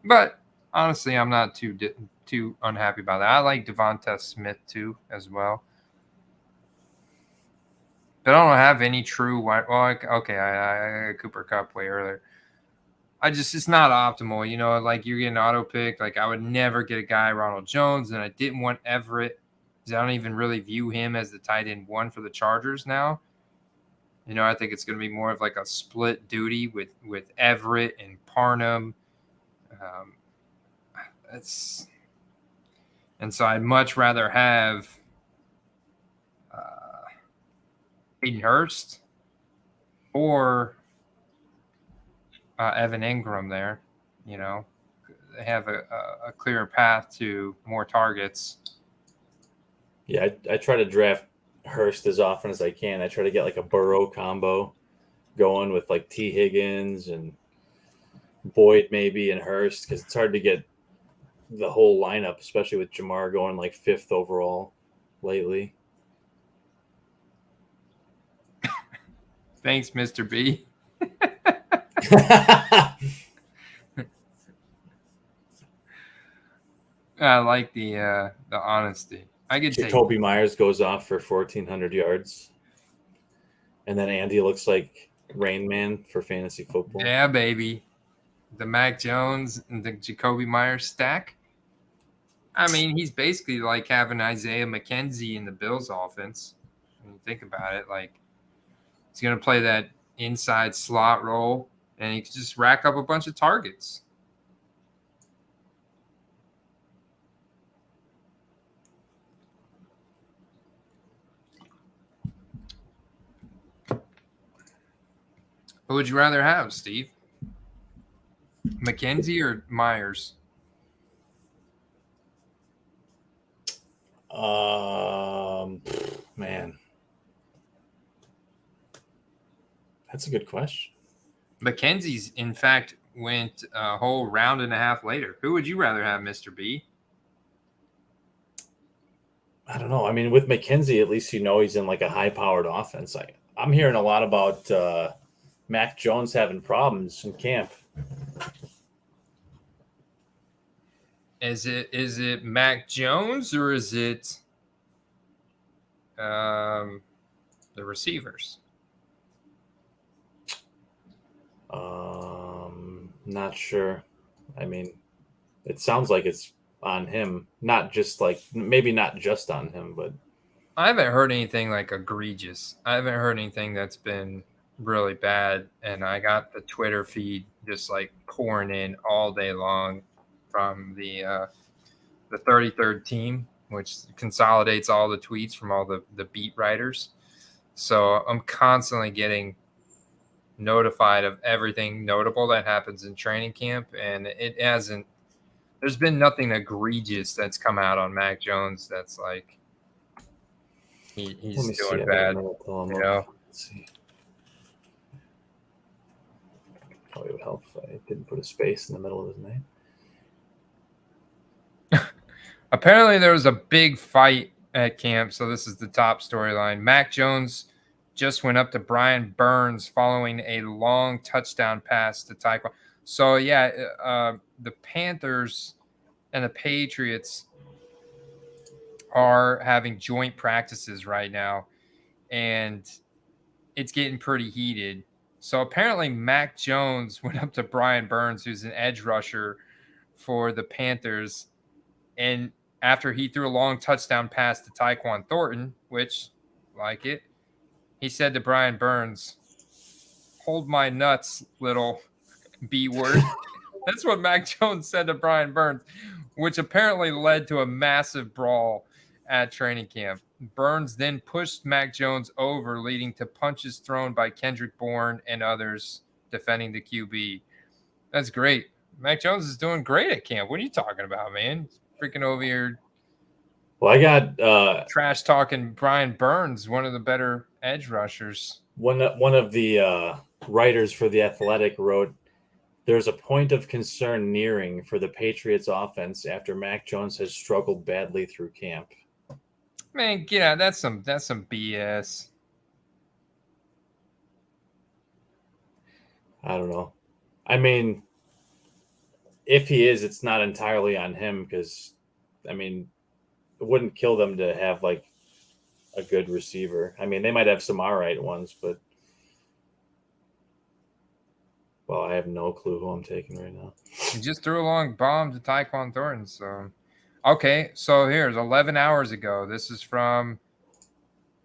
But honestly, I'm not too unhappy about that. I like Devonta Smith too as well. But I don't have any true wide. Well, okay, I got Cooper Kupp way earlier. It's not optimal. Like you're getting auto pick. Like I would never get a guy Ronald Jones, and I didn't want Everett because I don't even really view him as the tight end one for the Chargers now. I think it's going to be more of like a split duty with Everett and Parham. And so I'd much rather have Aiden Hurst or Evan Ingram there. They have a clearer path to more targets. Yeah, I try to draft Hurst as often as I can. I try to get like a Burrow combo going with like T. Higgins and Boyd maybe and Hurst because it's hard to get the whole lineup, especially with Jamar going like 5th overall lately. Thanks, Mr. B. I like the honesty. I could take Jacoby Myers goes off for 1,400 yards. And then Andy looks like Rain Man for fantasy football. Yeah, baby. The Mac Jones and the Jacoby Myers stack. I mean, he's basically like having Isaiah McKenzie in the Bills offense. When you think about it, like he's going to play that inside slot role, and he can just rack up a bunch of targets. Who would you rather have, Steve? McKenzie or Myers? Man, that's a good question. McKenzie's, in fact, went a whole round and a half later. Who would you rather have, Mr. B? I don't know. I mean, with McKenzie, at least you know he's in like a high-powered offense. I'm hearing a lot about Mac Jones having problems in camp. Is it Mac Jones or is it the receivers? Not sure. I mean, it sounds like it's on him, not just like maybe not just on him, but I haven't heard anything like egregious. I haven't heard anything that's been really bad, and I got the Twitter feed just like pouring in all day long from the 33rd team, which consolidates all the tweets from all the beat writers. So I'm constantly getting notified of everything notable that happens in training camp, and there's been nothing egregious that's come out on Mac Jones that's like he's doing bad. Let's see. Probably would help if I didn't put a space in the middle of his name. Apparently there was a big fight at camp, so this is the top storyline. Mac Jones just went up to Brian Burns following a long touchdown pass to Taekwondo. So, yeah, the Panthers and the Patriots are having joint practices right now, and it's getting pretty heated. So, apparently Mac Jones went up to Brian Burns, who's an edge rusher for the Panthers, and after he threw a long touchdown pass to Tyquan Thornton, which, like it, he said to Brian Burns, "Hold my nuts, little B word." That's what Mac Jones said to Brian Burns, which apparently led to a massive brawl at training camp. Burns then pushed Mac Jones over, leading to punches thrown by Kendrick Bourne and others defending the QB. That's great. Mac Jones is doing great at camp. What are you talking about, man? Freaking over here. Well, I got trash talking Brian Burns, one of the better edge rushers. One of the writers for The Athletic wrote, "There's a point of concern nearing for the Patriots offense after Mac Jones has struggled badly through camp." Man, get out. That's some BS. I don't know. I mean, if he is, it's not entirely on him because, I mean, it wouldn't kill them to have like a good receiver. I mean, they might have some all right ones, but well, I have no clue who I'm taking right now. He just threw a long bomb to Tyquan Thornton. So, okay. So here's 11 hours ago. This is from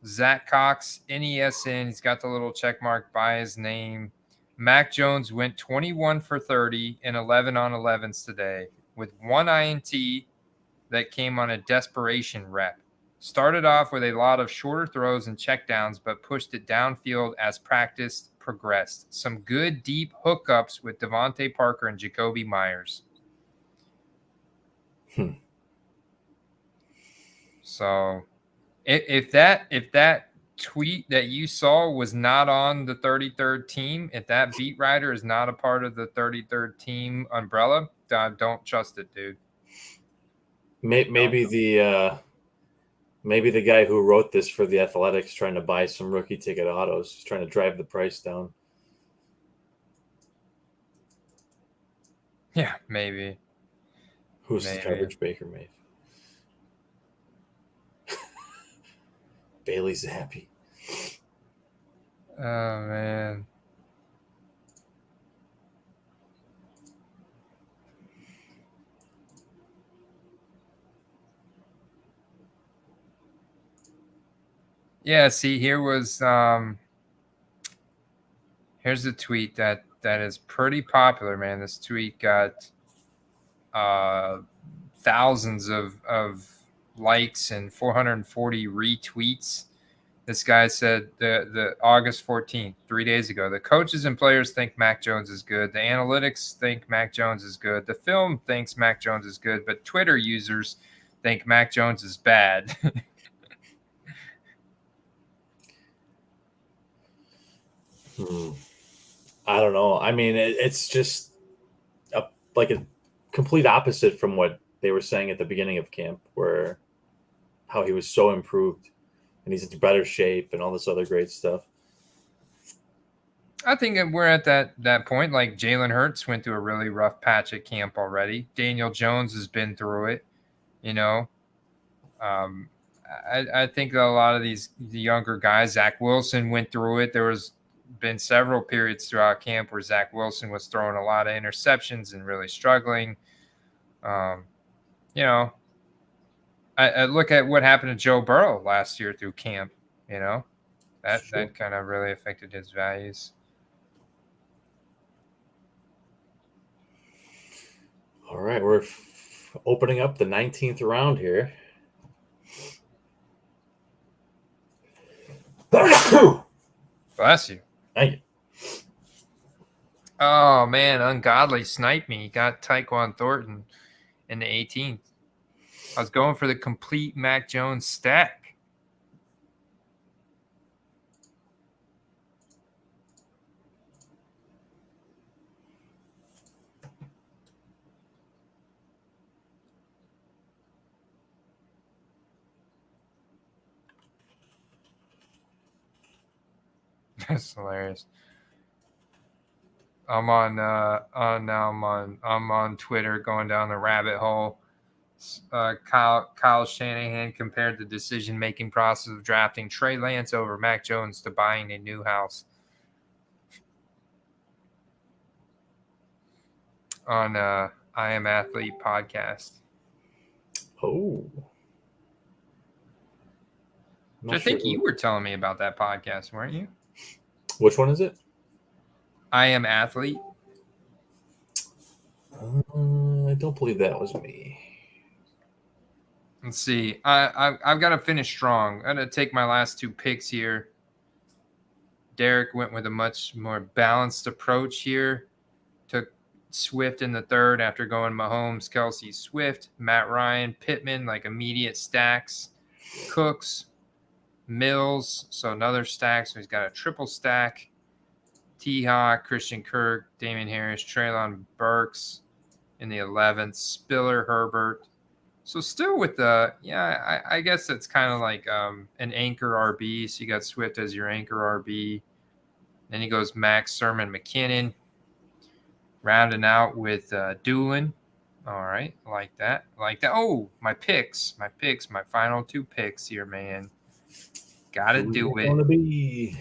Zach Cox, NESN. He's got the little check mark by his name. Mac Jones went 21 for 30 and 11 on 11s today with one INT that came on a desperation rep. Started off with a lot of shorter throws and checkdowns, but pushed it downfield as practice progressed. Some good deep hookups with Devontae Parker and Jacoby Myers. So if that tweet that you saw was not on the 33rd team, if that beat writer is not a part of the 33rd team umbrella, don't trust it, dude. Maybe the guy who wrote this for The Athletics trying to buy some rookie ticket autos. He's trying to drive the price down. Yeah, maybe. Who's the coverage Baker Mayfield? Bailey Zappi. Oh, man. Yeah, see, here's a tweet that is pretty popular, man. This tweet got thousands of likes and 440 retweets. This guy said the August 14th, 3 days ago, the coaches and players think Mac Jones is good. The analytics think Mac Jones is good. The film thinks Mac Jones is good, but Twitter users think Mac Jones is bad. I don't know. I mean, it's just like a complete opposite from what they were saying at the beginning of camp, where how he was so improved and he's in better shape and all this other great stuff. I think we're at that point. Like Jalen Hurts went through a really rough patch at camp already. Daniel Jones has been through it, you know. I think that a lot of the younger guys, Zach Wilson went through it. There was been several periods throughout camp where Zach Wilson was throwing a lot of interceptions and really struggling. You know, I look at what happened to Joe Burrow last year through camp. You know, that kind of really affected his values. All right, we're opening up the 19th round here. Bless you. Thank you. Oh, man, ungodly sniped me. He got Tyquan Thornton in the 18th. I was going for the complete Mac Jones stack. That's hilarious. I'm on Twitter going down the rabbit hole. Kyle Shanahan compared the decision-making process of drafting Trey Lance over Mac Jones to buying a new house. On I Am Athlete podcast. Oh. I think you were telling me about that podcast, weren't you? Which one is it? I Am Athlete. I don't believe that was me. Let's see. I've got to finish strong. I'm going to take my last two picks here. Derek went with a much more balanced approach here. Took Swift in the third after going Mahomes, Kelsey, Swift, Matt Ryan, Pittman, like immediate stacks. Cooks, Mills, so another stack. So he's got a triple stack. T-Hawk, Christian Kirk, Damian Harris, Treylon Burks in the 11th. Spiller, Herbert. So still with the, I guess it's kind of like an anchor RB. So you got Swift as your anchor RB. Then he goes Max, Sermon, McKinnon. Rounding out with Doolin. All right, like that. Oh, my picks, my final two picks here, man. Gotta do it.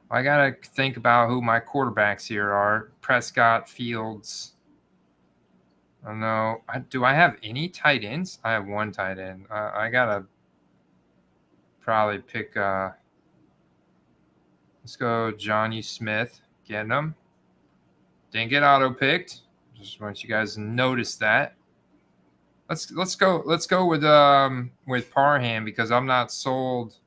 I gotta think about who my quarterbacks here are. Prescott, Fields. I don't know. Do I have any tight ends? I have one tight end. I gotta probably pick. Let's go, Johnny Smith. Getting him. Didn't get auto picked. Just want you guys to notice that. Let's go with Parham because I'm not sold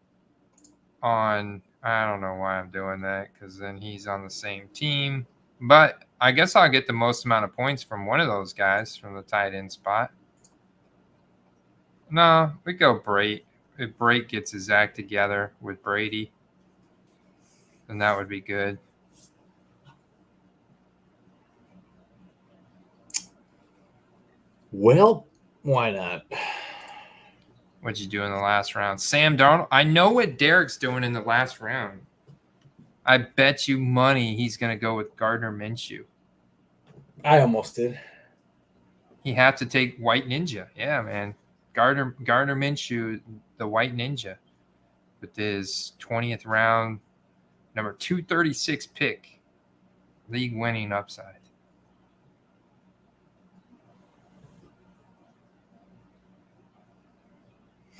on. I don't know why I'm doing that because then he's on the same team. But I guess I'll get the most amount of points from one of those guys from the tight end spot. No, we go Brate. If Brate gets his act together with Brady, then that would be good. Well, why not? What'd you do in the last round? Sam Darnold. I know what Derek's doing in the last round. I bet you money he's going to go with Gardner Minshew. I almost did. He had to take White Ninja. Yeah, man. Gardner Minshew, the White Ninja, with his 20th round, number 236 pick, league winning upside.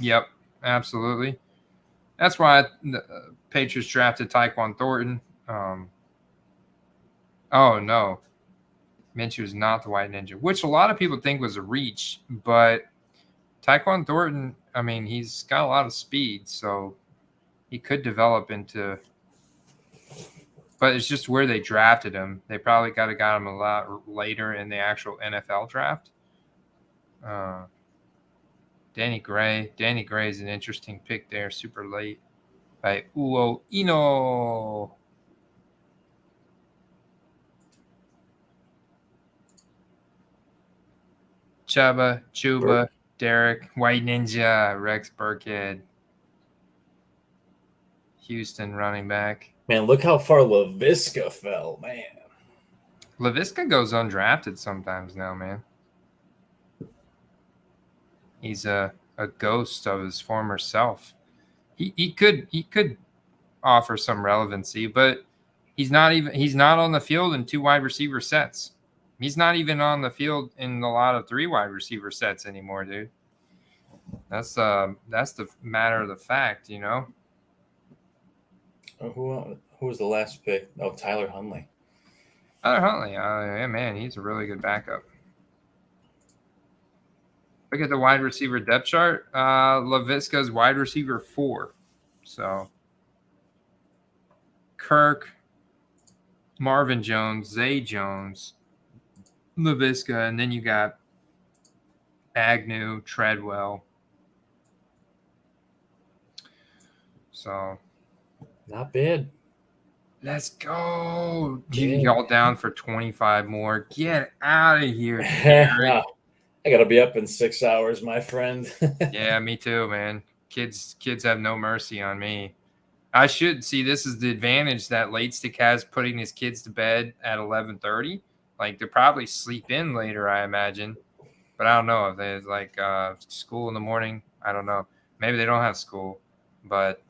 Yep, absolutely. That's why the Patriots drafted Tyquan Thornton. Oh, no. Minshew is not the White Ninja, which a lot of people think was a reach. But Tyquan Thornton, I mean, he's got a lot of speed, so he could develop into. But it's just where they drafted him. They probably got him a lot later in the actual NFL draft. Danny Gray. Danny Gray is an interesting pick there, super late by Uo Ino. Chuba, Derek, White Ninja, Rex Burkhead, Houston running back. Man, look how far LaVisca fell, man. LaVisca goes undrafted sometimes now, man. He's a ghost of his former self. He could offer some relevancy, but he's not on the field in 2 wide receiver sets. He's not even on the field in a lot of 3 wide receiver sets anymore, dude. That's the matter of the fact, you know. Who was the last pick? Oh, Tyler Huntley. Yeah, man, he's a really good backup. Look at the wide receiver depth chart. LaVisca's wide receiver 4. So Kirk, Marvin Jones, Zay Jones, LaVisca, and then you got Agnew, Treadwell. So not bad. Let's go. Y'all down for 25 more. Get out of here, Derek. I got to be up in 6 hours, my friend. Yeah, me too, man. Kids have no mercy on me. I should see, this is the advantage that Late Stick has, putting his kids to bed at 11:30. Like, they'll probably sleep in later, I imagine. But I don't know if there's like school in the morning. I don't know. Maybe they don't have school. But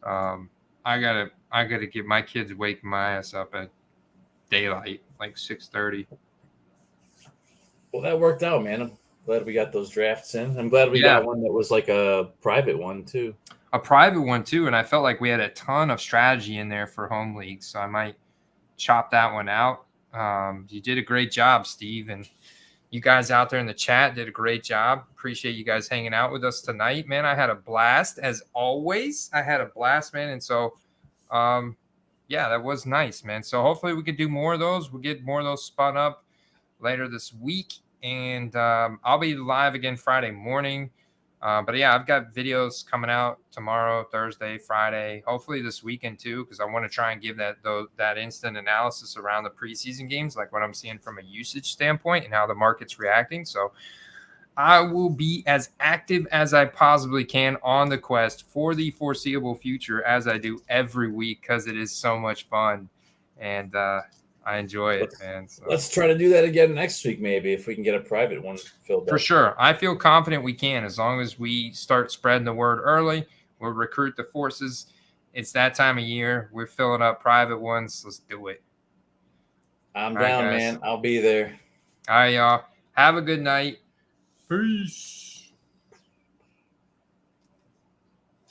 I gotta get my kids wake my ass up at daylight, like 6:30. Well, that worked out, man. I'm glad we got those drafts in. I'm glad we got one that was like a private one too. A private one too, and I felt like we had a ton of strategy in there for home leagues, so I might chop that one out. You did a great job, Steve, and you guys out there in the chat did a great job. Appreciate you guys hanging out with us tonight, man. I had a blast as always. I had a blast, man, and so yeah, that was nice, man. So hopefully we could do more of those. We'll get more of those spun up later this week, and I'll be live again Friday morning. But yeah, I've got videos coming out tomorrow, Thursday, Friday, hopefully this weekend too, because I want to try and give that instant analysis around the preseason games, like what I'm seeing from a usage standpoint and how the market's reacting. So I will be as active as I possibly can on the quest for the foreseeable future, as I do every week, because it is so much fun, and I enjoy it, man. So let's try to do that again next week, maybe, if we can get a private one filled up. For sure. I feel confident we can, as long as we start spreading the word early. We'll recruit the forces. It's that time of year. We're filling up private ones. Let's do it. I'm down, man. I'll be there. All right, y'all. Have a good night. Peace.